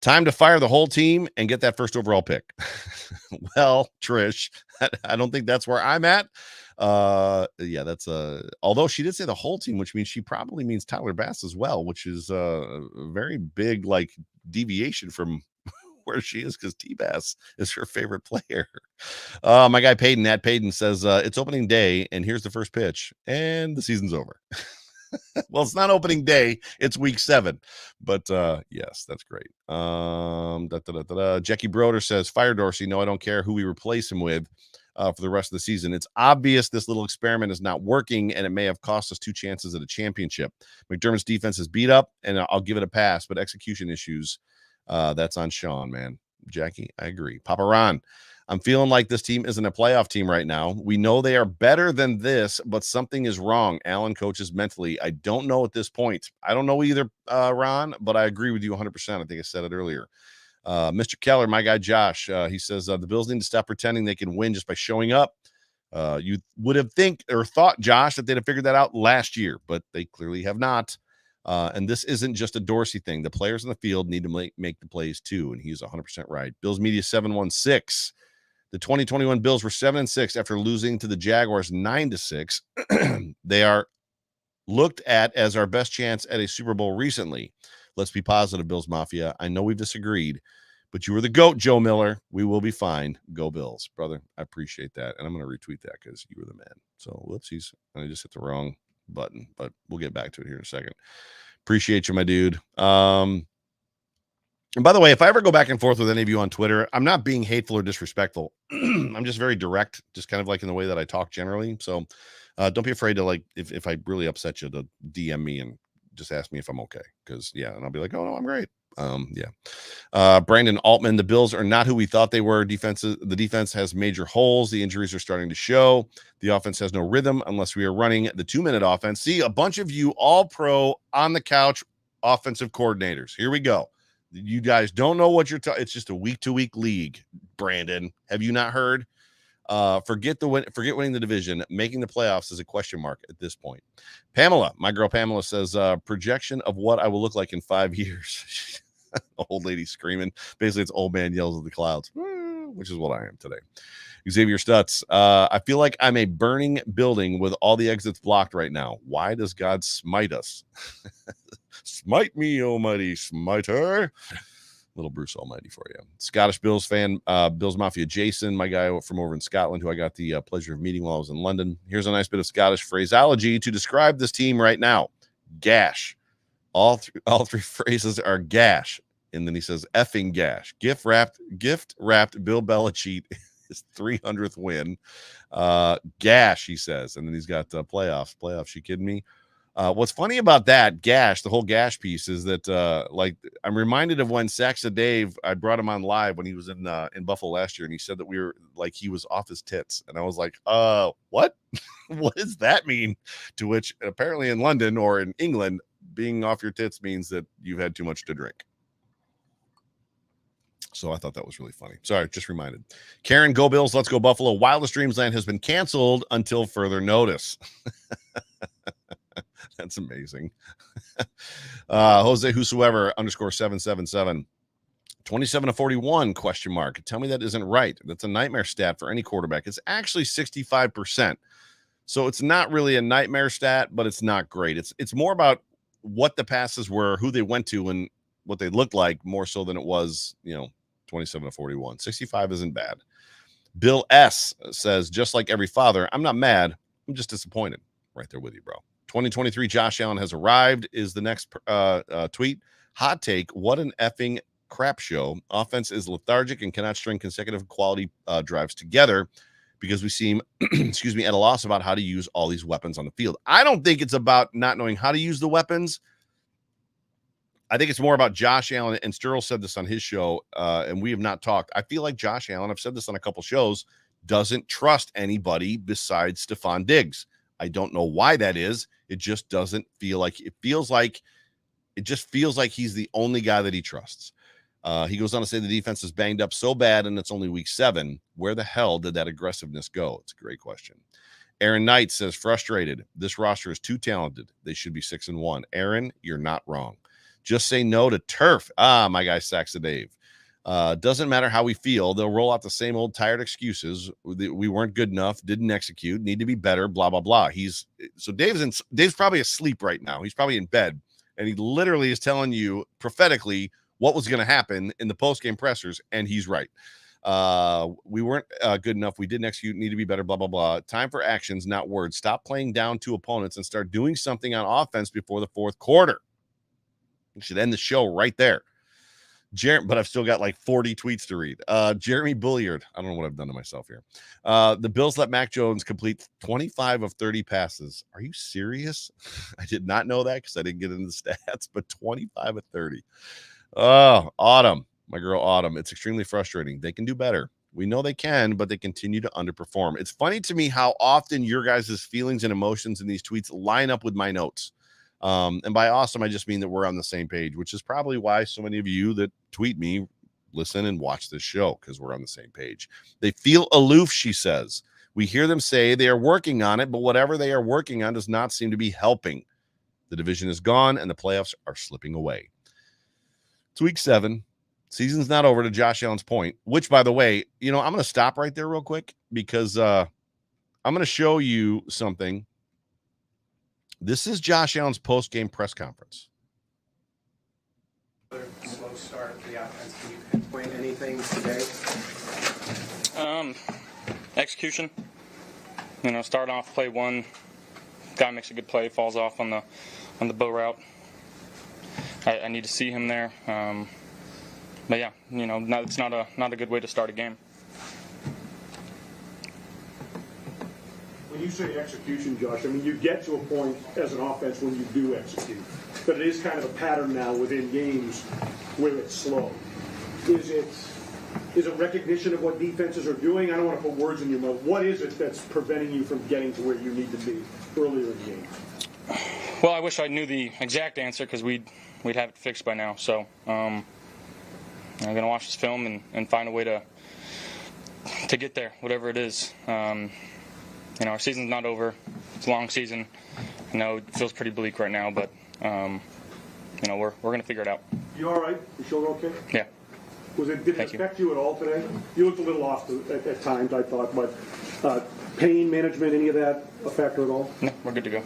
Time to fire the whole team and get that first overall pick. Well, Trish, I don't think that's where I'm at. Yeah, that's although she did say the whole team, which means she probably means Tyler Bass as well, which is a very big deviation from where she is because T-Bass is her favorite player. My guy Peyton, Nat Peyton says, it's opening day, and here's the first pitch, and the season's over. Well, it's not opening day. It's week 7. But yes, that's great. Jackie Broder says, fire Dorsey. No, I don't care who we replace him with for the rest of the season. It's obvious this little experiment is not working, and it may have cost us 2 chances at a championship. McDermott's defense is beat up, and I'll give it a pass, but execution issues, that's on Sean, man. Jackie, I agree. Papa Ron, I'm feeling like this team isn't a playoff team right now. We know they are better than this, but something is wrong. Allen coaches mentally. I don't know at this point. I don't know either, Ron, but I agree with you 100%. I think I said it earlier. Mr. Keller, my guy Josh, he says the Bills need to stop pretending they can win just by showing up. You would have thought, Josh, that they'd have figured that out last year, but they clearly have not. And this isn't just a Dorsey thing. The players in the field need to make the plays too, and he's 100% right. Bills Media 716. The 2021 Bills were 7-6 after losing to the Jaguars 9-6. They are looked at as our best chance at a Super Bowl recently. Let's be positive, Bills Mafia. I know we've disagreed, but you were the GOAT, Joe Miller. We will be fine. Go Bills, brother. I appreciate that, and I'm going to retweet that because you were the man. So, whoopsies. I just hit the wrong button, but we'll get back to it here in a second. Appreciate you, my dude. And by the way, if I ever go back and forth with any of you on Twitter, I'm not being hateful or disrespectful. I'm just very direct, just kind of like in the way that I talk generally. So don't be afraid to, like, if I really upset you, to DM me and just ask me if I'm okay. Because, yeah, and I'll be like, oh, no, I'm great. Brandon Altman, the Bills are not who we thought they were. The defense has major holes. The injuries are starting to show. The offense has no rhythm unless we are running the 2-minute offense. See, a bunch of you all pro on the couch offensive coordinators. Here we go. You guys don't know what you're talking. It's just a week-to-week league, Brandon. Have you not heard? Forget winning the division. Making the playoffs is a question mark at this point. Pamela, my girl Pamela, says projection of what I will look like in 5 years. Old lady screaming. Basically, it's old man yells at the clouds, which is what I am today. Xavier Stutz, I feel like I'm a burning building with all the exits blocked right now. Why does God smite us? Smite me, almighty smiter. Little Bruce Almighty for you. Scottish Bills fan, Bills Mafia Jason, my guy from over in Scotland, who I got the pleasure of meeting while I was in London. Here's a nice bit of Scottish phraseology to describe this team right now. Gash. All three phrases are gash. And then he says effing gash. Gift wrapped Bill Belichick his 300th win. Gash, he says. And then he's got playoffs. You kidding me? What's funny about that gash, the whole gash piece, is that I'm reminded of when Saxa Dave, I brought him on live when he was in Buffalo last year, and he said that we were like, he was off his tits, and I was like, what? What does that mean? To which apparently in London or in England, being off your tits means that you've had too much to drink. So I thought that was really funny. Sorry, just reminded. Karen, go Bills, let's go Buffalo. Wildest Dreams Land has been canceled until further notice. That's amazing. Jose whosoever _777. 27-41 question mark. Tell me that isn't right. That's a nightmare stat for any quarterback. It's actually 65%. So it's not really a nightmare stat, but it's not great. It's more about what the passes were, who they went to, and what they looked like, more so than it was, 27-41. 65 isn't bad. Bill S says, just like every father, I'm not mad. I'm just disappointed. Right there with you, bro. 2023 Josh Allen has arrived is the next tweet. Hot take. What an effing crap show. Offense is lethargic and cannot string consecutive quality drives together because we seem, at a loss about how to use all these weapons on the field. I don't think it's about not knowing how to use the weapons. I think it's more about Josh Allen, and Sterl said this on his show, and we have not talked. I feel like Josh Allen, I've said this on a couple shows, doesn't trust anybody besides Stephon Diggs. I don't know why that is. It just doesn't feel like it feels like he's the only guy that he trusts. He goes on to say the defense is banged up so bad and it's only week 7. Where the hell did that aggressiveness go? It's a great question. Aaron Knight says frustrated. This roster is too talented. They should be 6-1. Aaron, you're not wrong. Just say no to turf. My guy Saxa Dave. Doesn't matter how we feel. They'll roll out the same old tired excuses. We weren't good enough, didn't execute, need to be better, blah, blah, blah. Dave's probably asleep right now. He's probably in bed, and he literally is telling you prophetically what was going to happen in the post-game pressers, and he's right. We weren't good enough. We didn't execute, need to be better, blah, blah, blah. Time for actions, not words. Stop playing down to opponents and start doing something on offense before the fourth quarter. We should end the show right there. But I've still got like 40 tweets to read. Jeremy Bulliard. I don't know what I've done to myself here. The Bills let Mac Jones complete 25 of 30 passes. Are you serious? I did not know that because I didn't get into the stats, but 25 of 30. Oh, Autumn. My girl Autumn. It's extremely frustrating. They can do better. We know they can, but they continue to underperform. It's funny to me how often your guys' feelings and emotions in these tweets line up with my notes. And by awesome, I just mean that we're on the same page, which is probably why so many of you that tweet me listen and watch this show, because we're on the same page. They feel aloof, she says. We hear them say they are working on it, but whatever they are working on does not seem to be helping. The division is gone and the playoffs are slipping away. It's week 7. Season's not over, to Josh Allen's point, which, by the way, I'm going to stop right there real quick because I'm going to show you something. This is Josh Allen's post-game press conference. Slow start to the offense. Can you pinpoint anything today? Execution. Start off play 1. Guy makes a good play, falls off on the bow route. I need to see him there. But yeah, it's not a good way to start a game. When you say execution, Josh, I mean, you get to a point as an offense when you do execute. But it is kind of a pattern now within games where it's slow. Is it recognition of what defenses are doing? I don't want to put words in your mouth. What is it that's preventing you from getting to where you need to be earlier in the game? Well, I wish I knew the exact answer because we'd have it fixed by now. So I'm going to watch this film and find a way to get there, whatever it is. Our season's not over. It's a long season. I know it feels pretty bleak right now, but we're going to figure it out. You all right? You shoulder okay? Yeah. Did it affect you at all today? You looked a little off at times, I thought, but pain management, any of that a factor at all? No, we're good to go.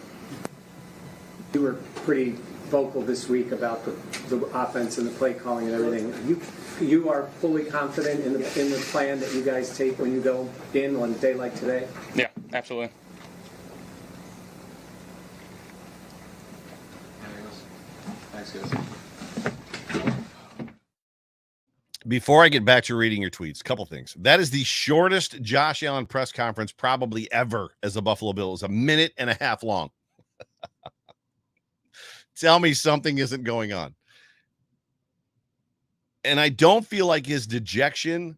You were pretty vocal this week about the offense and the play calling and everything. You are fully confident in the plan that you guys take when you go in on a day like today? Yeah, absolutely. Thanks, guys. Before I get back to reading your tweets, a couple things. That is the shortest Josh Allen press conference probably ever as a Buffalo Bill. It was 1.5 minutes long. Tell me something isn't going on. And I don't feel like his dejection,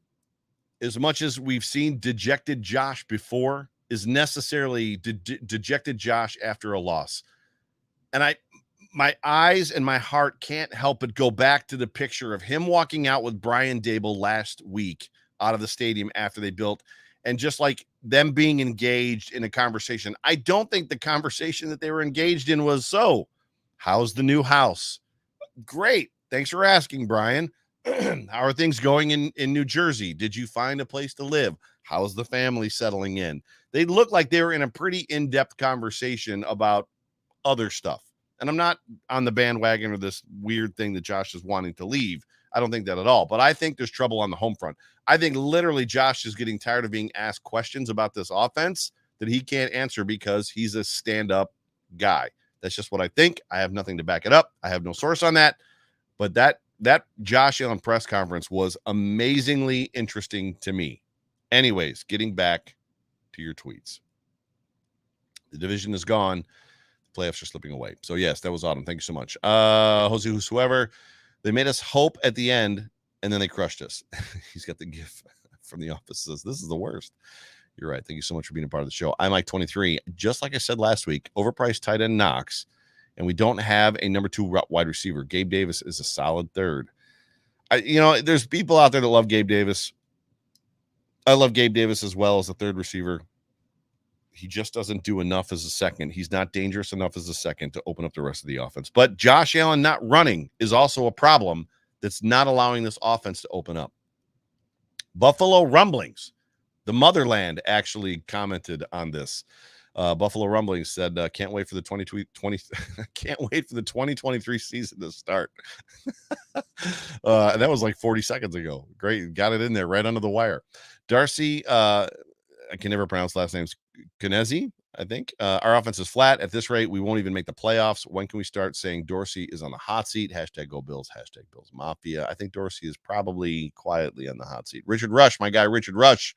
as much as we've seen dejected Josh before, is necessarily dejected Josh after a loss. And my eyes and my heart can't help but go back to the picture of him walking out with Brian Dable last week out of the stadium after they built, and just like them being engaged in a conversation. I don't think the conversation that they were engaged in was, so how's the new house? Great. Thanks for asking, Brian. How are things going in New Jersey? Did you find a place to live? How's the family settling in? They look like they were in a pretty in-depth conversation about other stuff. And I'm not on the bandwagon or this weird thing that Josh is wanting to leave. I don't think that at all. But I think there's trouble on the home front. I think literally Josh is getting tired of being asked questions about this offense that he can't answer because he's a stand-up guy. That's just what I think. I have nothing to back it up. I have no source on that. But that Josh Allen press conference was amazingly interesting to me. Anyways, getting back to your tweets. The division is gone. The playoffs are slipping away. So, yes, that was Autumn. Thank you so much. Jose, whosoever, they made us hope at the end, and then they crushed us. He's got the gif from The Office. Says, this is the worst. You're right. Thank you so much for being a part of the show. I'm Mike 23. Just like I said last week, overpriced tight end Knox, and we don't have a number 2 wide receiver. Gabe Davis is a solid third. There's people out there that love Gabe Davis. I love Gabe Davis as well as a third receiver. He just doesn't do enough as a second. He's not dangerous enough as a second to open up the rest of the offense. But Josh Allen not running is also a problem that's not allowing this offense to open up. Buffalo Rumblings. The Motherland actually commented on this. Buffalo Rumblings said, can't wait for the 2020 can't wait for the 2023 season to start. And that was like 40 seconds ago. Great. Got it in there right under the wire. Darcy, I can never pronounce last names. Kanezi, I think. Our offense is flat. At this rate, we won't even make the playoffs. When can we start saying Dorsey is on the hot seat? Hashtag go Bills. Hashtag Bills Mafia. I think Dorsey is probably quietly on the hot seat. Richard Rush, my guy, Richard Rush,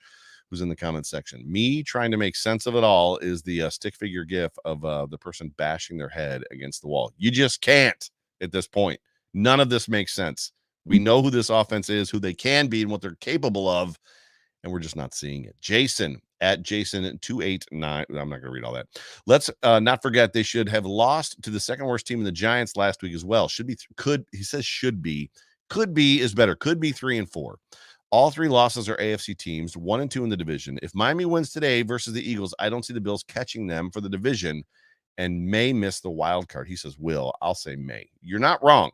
who's in the comment section. Me trying to make sense of it all is the stick figure gif of the person bashing their head against the wall. You just can't at this point. None of this makes sense. We know who this offense is, who they can be, and what they're capable of, and we're just not seeing it. Jason at Jason289. I'm not going to read all that. Let's not forget they should have lost to the second worst team in the Giants last week as well. Should be, he says should be. Could be is better. Could be 3-4. All 3 losses are AFC teams, 1 and 2 in the division. If Miami wins today versus the Eagles, I don't see the Bills catching them for the division and may miss the wild card. He says will. I'll say may. You're not wrong.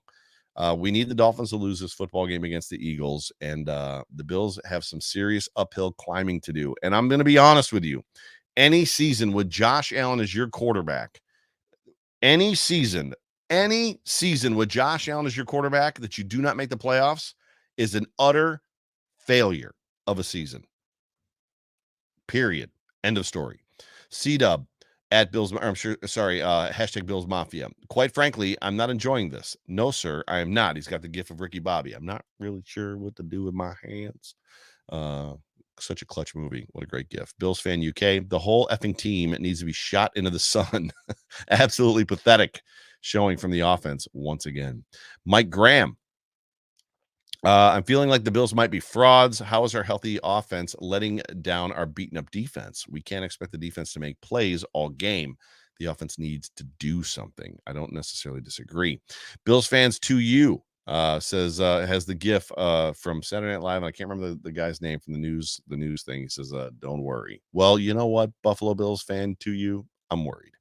We need the Dolphins to lose this football game against the Eagles, and the Bills have some serious uphill climbing to do. And I'm going to be honest with you. Any season with Josh Allen as your quarterback, any season with Josh Allen as your quarterback that you do not make the playoffs is an utter failure of a season. Period. End of story. C-Dub at Bills, I'm sure, sorry, hashtag Bills Mafia. Quite frankly, I'm not enjoying this. No, sir, I am not. He's got the gif of Ricky Bobby. I'm not really sure what to do with my hands. Such a clutch movie. What a great gift. Bills fan UK. The whole effing team needs to be shot into the sun. Absolutely pathetic showing from the offense once again. Mike Graham. I'm feeling like the Bills might be frauds. How is our healthy offense letting down our beaten up defense? We can't expect the defense to make plays all game. The offense needs to do something. I don't necessarily disagree. Bills fans to you says has the gif from Saturday Night Live. And I can't remember the guy's name from the news thing. He says, don't worry. Well, you know what, Buffalo Bills fan to you, I'm worried.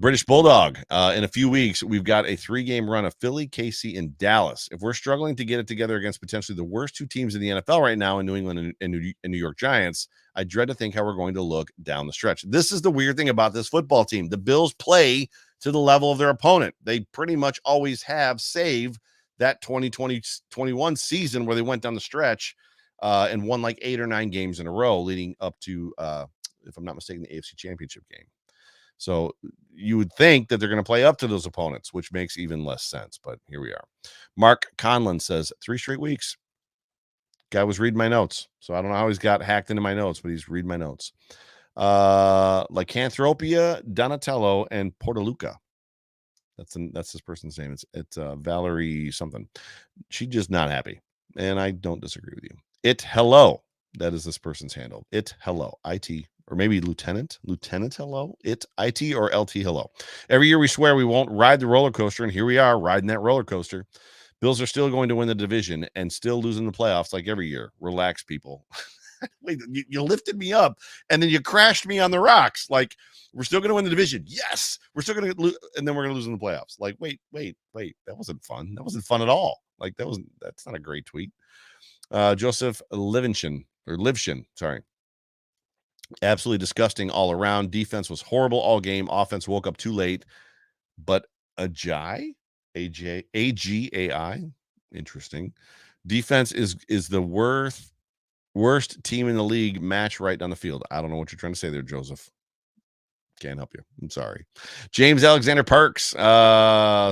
British Bulldog. In a few weeks, we've got a 3-game run of Philly, KC, and Dallas. If we're struggling to get it together against potentially the worst 2 teams in the NFL right now in New England and New York Giants, I dread to think how we're going to look down the stretch. This is the weird thing about this football team. The Bills play to the level of their opponent. They pretty much always have, save that 2020-21 season where they went down the stretch and won like 8 or 9 games in a row leading up to, if I'm not mistaken, the AFC Championship game. So you would think that they're going to play up to those opponents, which makes even less sense. But here we are. Mark Conlon says 3 straight weeks. Guy was reading my notes. So I don't know how he's got hacked into my notes, but he's reading my notes. Lycanthropia, Donatello, and Portaluca. That's this person's name. It's Valerie something. She's just not happy. And I don't disagree with you. It hello. That is this person's handle. It hello. IT. Or maybe Lieutenant hello, it IT or LT hello. Every year we swear we won't ride the roller coaster, and here we are riding that roller coaster. Bills are still going to win the division and still losing the playoffs like every year. Relax, people. Wait, you lifted me up and then you crashed me on the rocks. Like, we're still going to win the division. Yes, we're still going to lose, and then we're going to lose in the playoffs. Like, wait. That wasn't fun. That wasn't fun at all. Like, that's not a great tweet. Joseph Livshin, sorry. Absolutely disgusting all around. Defense was horrible all game. Offense woke up too late. But AGAI, interesting. Defense is the worst team in the league. Match right down the field. I don't know what you're trying to say there, Joseph. Can't help you. I'm sorry. James Alexander Parks.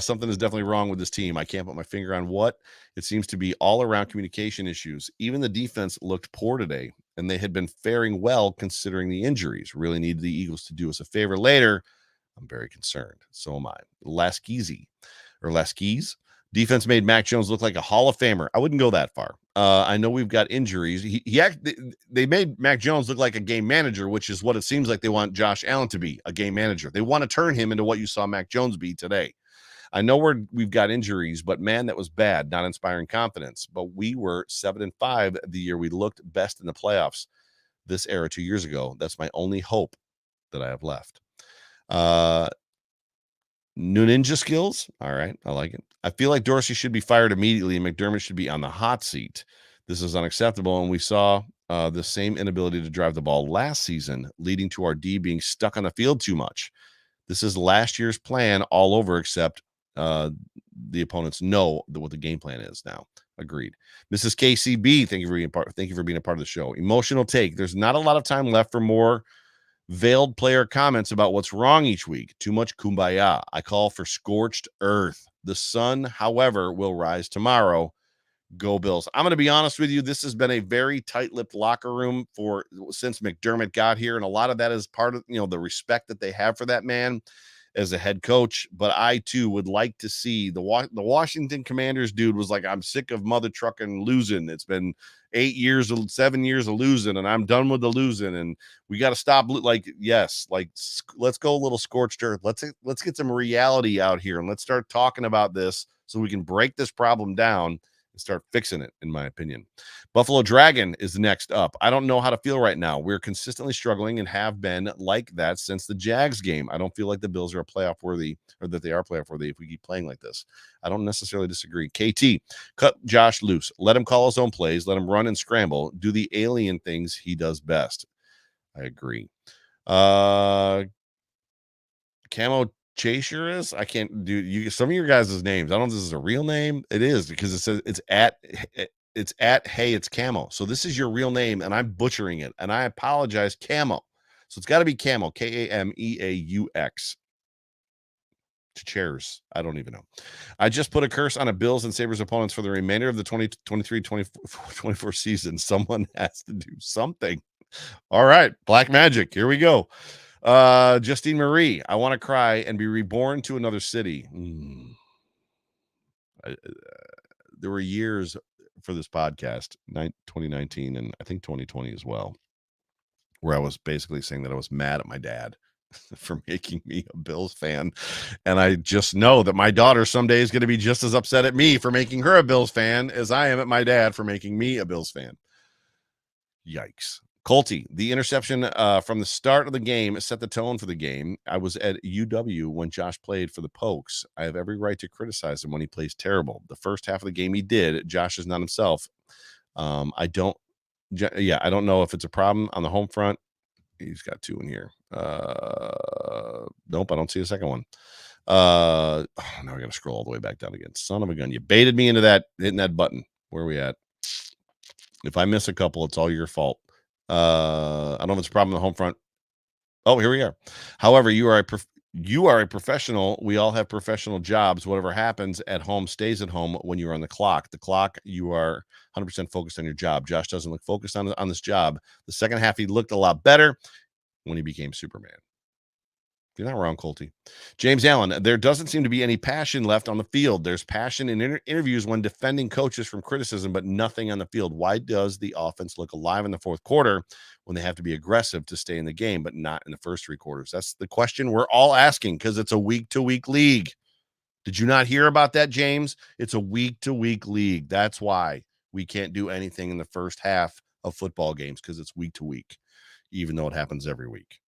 Something is definitely wrong with this team. I can't put my finger on what. It seems to be all around communication issues. Even the defense looked poor today, and they had been faring well considering the injuries. Really need the Eagles to do us a favor later. I'm very concerned. So am I. Laskees. Defense made Mac Jones look like a Hall of Famer. I wouldn't go that far. I know we've got injuries. They made Mac Jones look like a game manager, which is what it seems like they want Josh Allen to be, a game manager. They want to turn him into what you saw Mac Jones be today. I know we've got injuries, but man, that was bad, not inspiring confidence. But we were 7-5 the year we looked best in the playoffs this era 2 years ago. That's my only hope that I have left. New ninja skills. All right. I like it. I feel like Dorsey should be fired immediately and McDermott should be on the hot seat. This is unacceptable. And we saw the same inability to drive the ball last season, leading to our D being stuck on the field too much. This is last year's plan all over, except the opponents know what the game plan is now. Agreed. Mrs. KCB, thank you for being a part of the show. Emotional take. There's not a lot of time left for more veiled player comments about what's wrong each week. Too much kumbaya. I call for scorched earth. The sun, however, will rise tomorrow. Go Bills. I'm going to be honest with you. This has been a very tight-lipped locker room since McDermott got here, and a lot of that is part of the respect that they have for that man as a head coach. But I too would like to see the Washington Commanders dude was like, I'm sick of mother trucking losing. It's been 7 years of losing, and I'm done with the losing, and we got to stop. Let's go a little scorched earth. Let's get some reality out here, and let's start talking about this so we can break this problem down and start fixing it, in my opinion. Buffalo Dragon is next up. I don't know how to feel right now. We're consistently struggling and have been like that since the Jags game. I don't feel like the Bills are playoff worthy, or that they are playoff worthy if we keep playing like this. I don't necessarily disagree. KT, cut Josh loose. Let him call his own plays. Let him run and scramble. Do the alien things he does best. I agree. Camo Chaser is, I can't do you some of your guys' names. I don't know if this is a real name. It is, because it says it's at hey, it's Camo. So this is your real name, and I'm butchering it, and I apologize. Camo. So it's got to be Camo, Kameaux. Chairs. I don't even know. I just put a curse on a Bills and Sabres opponents for the remainder of the 2023-24 season. Someone has to do something. All right, black magic. Here we go. Justine Marie, I want to cry and be reborn to another city. There were years for this podcast, 2019 and I think 2020 as well, where I was basically saying that I was mad at my dad for making me a Bills fan. And I just know that my daughter someday is going to be just as upset at me for making her a Bills fan as I am at my dad for making me a Bills fan. Yikes. Colty, the interception from the start of the game set the tone for the game. I was at UW when Josh played for the Pokes. I have every right to criticize him when he plays terrible. The first half of the game he did. Josh is not himself. I don't know if it's a problem on the home front. He's got two in here. Nope, I don't see a second one. Now I got to scroll all the way back down again. Son of a gun. You baited me into that, hitting that button. Where are we at? If I miss a couple, it's all your fault. I don't know if it's a problem on the home front. Oh, here we are. However, you are a professional. We all have professional jobs. Whatever happens at home stays at home when you're on the clock. You are 100% focused on your job. Josh doesn't look focused on this job. The second half, he looked a lot better when he became Superman. You're not wrong, Colty. James Allen, there doesn't seem to be any passion left on the field. There's passion in interviews when defending coaches from criticism, but nothing on the field. Why does the offense look alive in the fourth quarter when they have to be aggressive to stay in the game, but not in the first three quarters? That's the question we're all asking, because it's a week-to-week league. Did you not hear about that, James? It's a week-to-week league. That's why we can't do anything in the first half of football games, because it's week-to-week, even though it happens every week.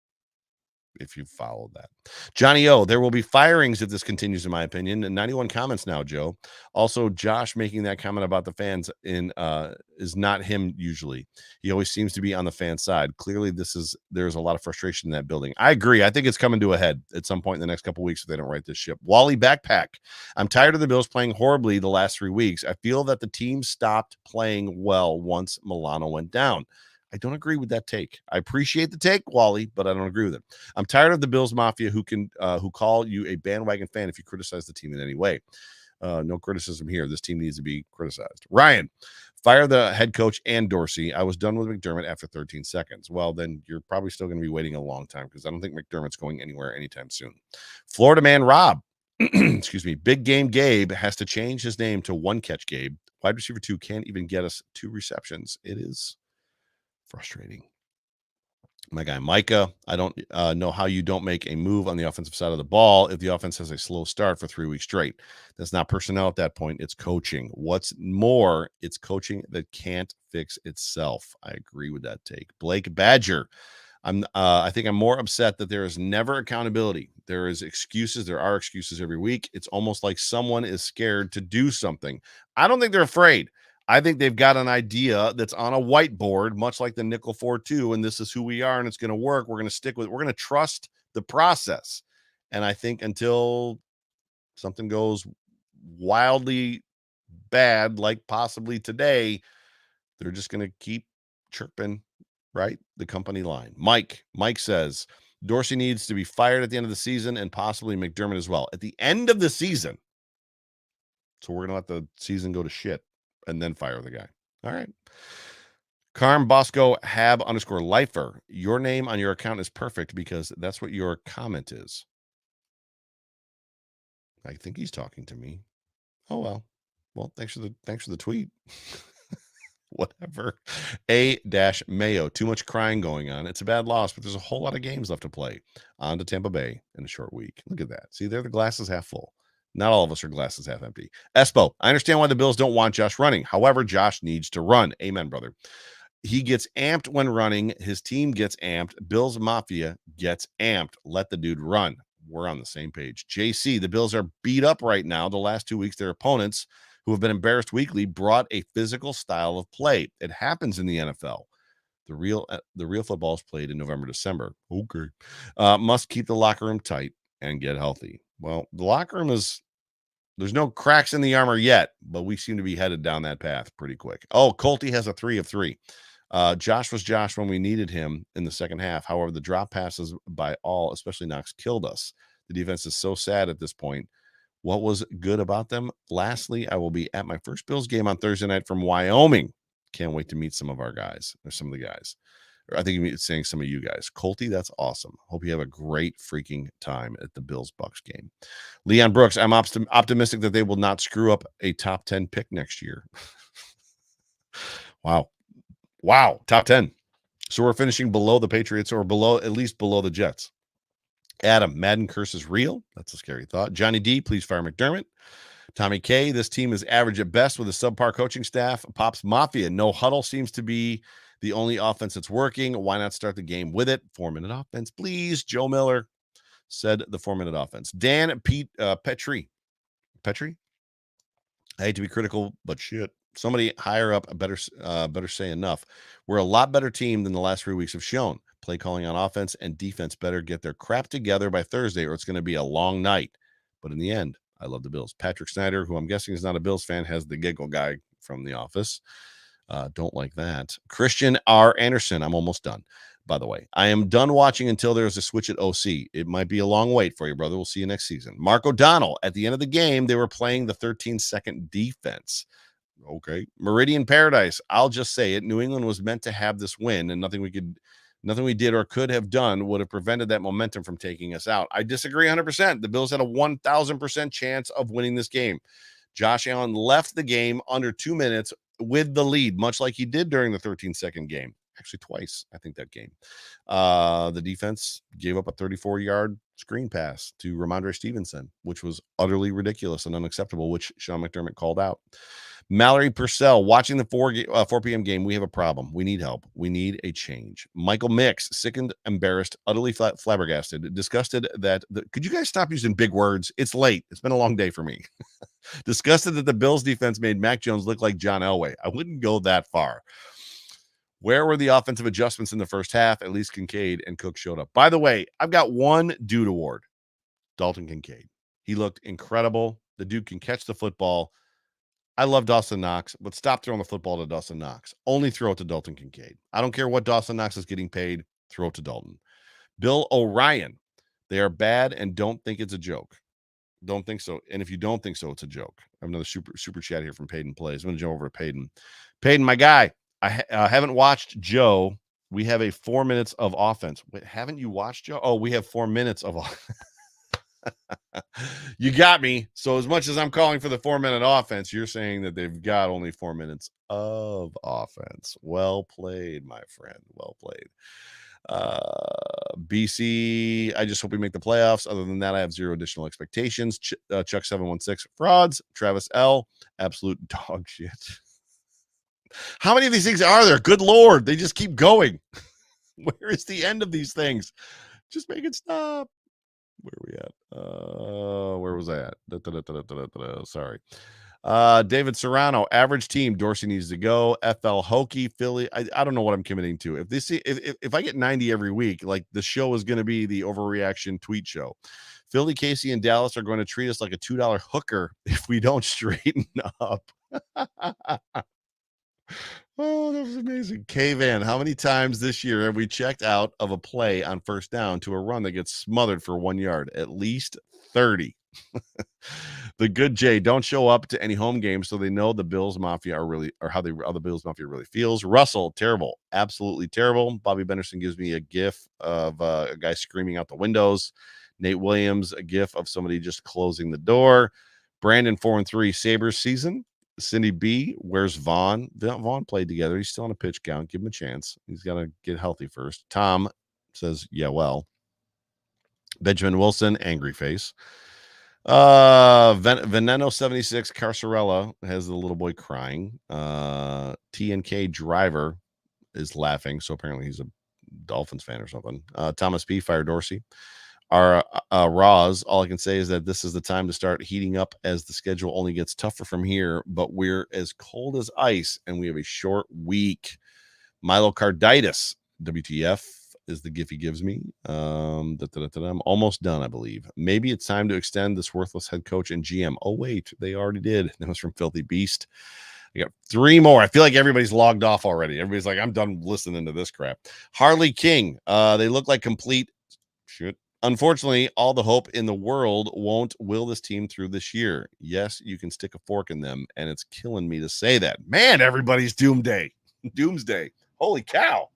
If you followed that. Johnny O, there will be firings if this continues, in my opinion. And 91 comments now, Joe. Also, Josh making that comment about the fans is not him usually. He always seems to be on the fan side. Clearly, there's a lot of frustration in that building. I agree. I think it's coming to a head at some point in the next couple of weeks if they don't right this ship. Wally Backpack. I'm tired of the Bills playing horribly the last 3 weeks. I feel that the team stopped playing well once Milano went down. I don't agree with that take. I appreciate the take, Wally, but I don't agree with it. I'm tired of the Bills Mafia who call you a bandwagon fan if you criticize the team in any way. No criticism here. This team needs to be criticized. Ryan, fire the head coach and Dorsey. I was done with McDermott after 13 seconds. Well, then you're probably still going to be waiting a long time, because I don't think McDermott's going anywhere anytime soon. Florida man Rob, excuse me, Big Game Gabe has to change his name to One Catch Gabe. Wide receiver 2 can't even get us 2 receptions. It is frustrating. My guy Micah, I don't know how you don't make a move on the offensive side of the ball if the offense has a slow start for 3 weeks straight. That's not personnel at that point. It's coaching. What's more, it's coaching that can't fix itself. I agree with that take. Blake Badger, I think I'm more upset that there is never accountability. There is excuses. There are excuses every week. It's almost like someone is scared to do something. I don't think they're afraid. I think they've got an idea that's on a whiteboard, much like the nickel 4-2, and this is who we are, and it's going to work. We're going to stick with it. We're going to trust the process. And I think until something goes wildly bad, like possibly today, they're just going to keep chirping, right? The company line. Mike says, Dorsey needs to be fired at the end of the season and possibly McDermott as well. At the end of the season. So we're going to let the season go to shit and then fire the guy. All right. Carm Bosco Hab _lifer. Your name on your account is perfect because that's what your comment is. I think he's talking to me. Oh well. Well, thanks for the tweet. Whatever. A-Mayo. Too much crying going on. It's a bad loss, but there's a whole lot of games left to play. On to Tampa Bay in a short week. Look at that. See, they're the glasses half full. Not all of us are glasses half empty. Espo, I understand why the Bills don't want Josh running. However, Josh needs to run. Amen, brother. He gets amped when running. His team gets amped. Bills Mafia gets amped. Let the dude run. We're on the same page. JC, the Bills are beat up right now. The last 2 weeks, their opponents, who have been embarrassed weekly, brought a physical style of play. It happens in the NFL. The real football is played in November, December. Okay. Must keep the locker room tight and get healthy. Well, the locker room there's no cracks in the armor yet, but we seem to be headed down that path pretty quick. Oh, Colty has a 3 of 3. Josh was Josh when we needed him in the second half. However, the drop passes by all, especially Knox, killed us. The defense is so sad at this point. What was good about them? Lastly, I will be at my first Bills game on Thursday night from Wyoming. Can't wait to meet some of our guys, or some of the guys. Or I think he's saying some of you guys. Colty, that's awesome. Hope you have a great freaking time at the Bills-Bucks game. Leon Brooks, I'm optimistic that they will not screw up a top 10 pick next year. Wow, top 10. So we're finishing below the Patriots, or at least below the Jets. Adam, Madden curse is real. That's a scary thought. Johnny D, please fire McDermott. Tommy K, this team is average at best with a subpar coaching staff. Pops Mafia, no huddle seems to be the only offense that's working. Why not start the game with it? 4-minute offense, please. Joe Miller said the 4-minute offense. Dan Petrie. I hate to be critical, but shit. Somebody higher up better say enough. We're a lot better team than the last 3 weeks have shown. Play calling on offense and defense better get their crap together by Thursday, or it's going to be a long night. But in the end, I love the Bills. Patrick Snyder, who I'm guessing is not a Bills fan, has the giggle guy from The Office. Don't like that. Christian R. Anderson. I'm almost done. By the way, I am done watching until there's a switch at OC. It might be a long wait for you, brother. We'll see you next season. Mark O'Donnell. At the end of the game, they were playing the 13-second defense. Okay. Meridian Paradise. I'll just say it. New England was meant to have this win, and nothing we did or could have done would have prevented that momentum from taking us out. I disagree 100%. The Bills had a 1,000% chance of winning this game. Josh Allen left the game under 2 minutes with the lead, much like he did during the 13-second game. Actually, twice, I think, that game. The defense gave up a 34-yard screen pass to Ramondre Stevenson, which was utterly ridiculous and unacceptable, which Sean McDermott called out. Mallory Purcell, watching the 4 p.m. game, we have a problem. We need help. We need a change. Michael Mix, sickened, embarrassed, utterly flabbergasted, disgusted that could you guys stop using big words? It's late. It's been a long day for me. Disgusted that the Bills defense made Mac Jones look like John Elway. I wouldn't go that far. Where were the offensive adjustments in the first half? At least Kincaid and Cook showed up. By the way, I've got one dude award. Dalton Kincaid. He looked incredible. The dude can catch the football. I love Dawson Knox, but stop throwing the football to Dawson Knox. Only throw it to Dalton Kincaid. I don't care what Dawson Knox is getting paid. Throw it to Dalton. Bill O'Ryan. They are bad and don't think it's a joke. Don't think so. And if you don't think so, it's a joke. I have another super chat here from Peyton Plays. I'm going to jump over to Peyton. Peyton, my guy, I haven't watched Joe. We have a 4 minutes of offense. Wait, haven't you watched Joe? Oh, we have 4 minutes of offense. You got me. So as much as I'm calling for the 4-minute offense, you're saying that they've got only 4 minutes of offense. Well played, my friend. Well played. BC, I just hope we make the playoffs. Other than that, I have zero additional expectations. Chuck 716, frauds. Travis L, absolute dog shit. How many of these things are there? Good Lord, they just keep going. Where is the end of these things? Just make it stop. Where are we at? Where was I at? Sorry. David Serrano, average team. Dorsey needs to go. FL Hokie, Philly. I don't know what I'm committing to. If I get 90 every week, like the show is going to be the Overreaction tweet show. Philly, Casey, and Dallas are going to treat us like a $2 hooker if we don't straighten up. Oh, that was amazing. K-Van, how many times this year have we checked out of a play on first down to a run that gets smothered for 1 yard? At least 30. The good Jay, don't show up to any home games so they know the Bills Mafia are really, or how the Bills Mafia really feels. Russell, terrible. Absolutely terrible. Bobby Benderson gives me a gif of a guy screaming out the windows. Nate Williams, a gif of somebody just closing the door. Brandon 4-3, Sabres season. Cindy B, where's Vaughn? Vaughn played together. He's still on a pitch count. Give him a chance. He's got to get healthy first. Tom says, yeah, well. Benjamin Wilson, angry face. Veneno 76, Carcerella has the little boy crying. TNK Driver is laughing. So apparently he's a Dolphins fan or something. Thomas P, Fire Dorsey. Our Roz, all I can say is that this is the time to start heating up as the schedule only gets tougher from here, but we're as cold as ice and we have a short week. Myocarditis, WTF is the gif he gives me. I'm almost done, I believe. Maybe it's time to extend this worthless head coach and GM. Oh, wait, they already did. That was from Filthy Beast. I got 3 more. I feel like everybody's logged off already. Everybody's like, I'm done listening to this crap. Harley King, they look like complete shit. Unfortunately, all the hope in the world won't will this team through this year. Yes, you can stick a fork in them, and it's killing me to say that. Man, everybody's doomsday. Doomsday. Holy cow.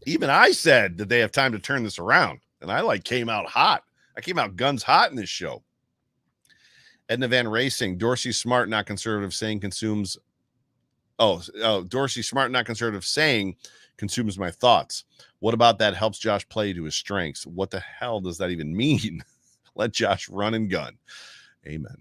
Even I said that they have time to turn this around, and I came out hot. I came out guns hot in this show. Edna Van Racing, Dorsey smart, not conservative, saying consumes. Dorsey smart, not conservative, saying consumes my thoughts. What about that helps Josh play to his strengths? What the hell does that even mean? Let Josh run and gun. Amen.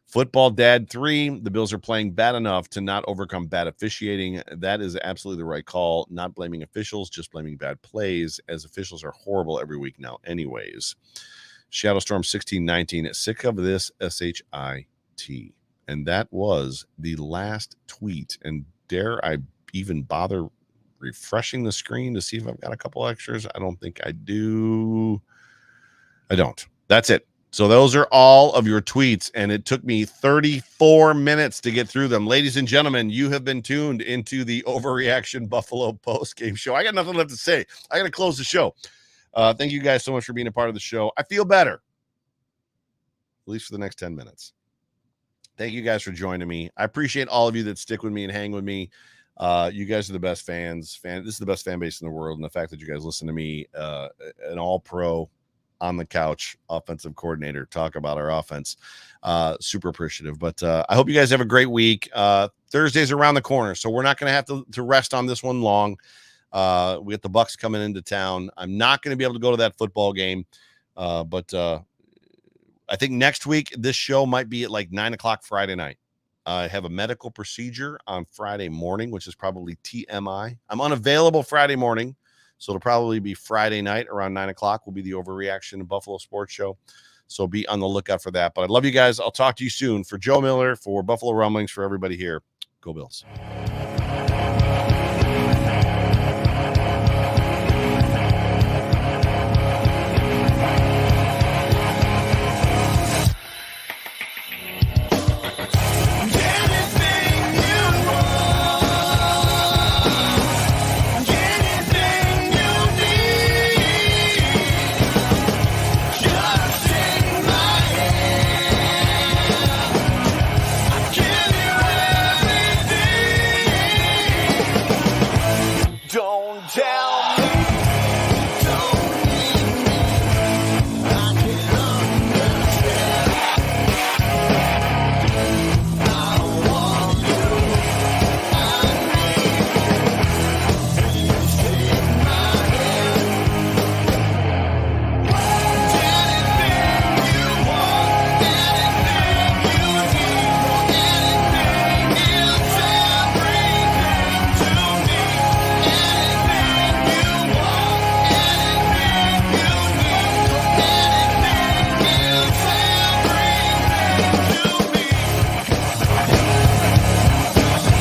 Football Dad 3, the Bills are playing bad enough to not overcome bad officiating. That is absolutely the right call. Not blaming officials, just blaming bad plays, as officials are horrible every week now anyways. Shadowstorm 1619, sick of this SHIT. And that was the last tweet. And dare I even bother refreshing the screen to see if I've got a couple extras? I don't think I do. I don't. That's it. So those are all of your tweets, and it took me 34 minutes to get through them. Ladies and gentlemen, you have been tuned into the Overreaction Buffalo post-game show. I got nothing left to say. I got to close the show. Thank you guys so much for being a part of the show. I feel better, at least for the next 10 minutes. Thank you guys for joining me. I appreciate all of you that stick with me and hang with me. You guys are the best fans. This is the best fan base in the world, and the fact that you guys listen to me, an all-pro, on the couch offensive coordinator, talk about our offense, super appreciative. But I hope you guys have a great week. Thursday's around the corner, so we're not going to have to rest on this one long. We got the Bucks coming into town. I'm not going to be able to go to that football game, but I think next week this show might be at 9:00 Friday night. I have a medical procedure on Friday morning, which is probably TMI. I'm unavailable Friday morning, so it'll probably be Friday night around 9:00 will be the Overreaction Buffalo Sports Show. So be on the lookout for that. But I love you guys. I'll talk to you soon. For Joe Miller, for Buffalo Rumblings, for everybody here, go Bills.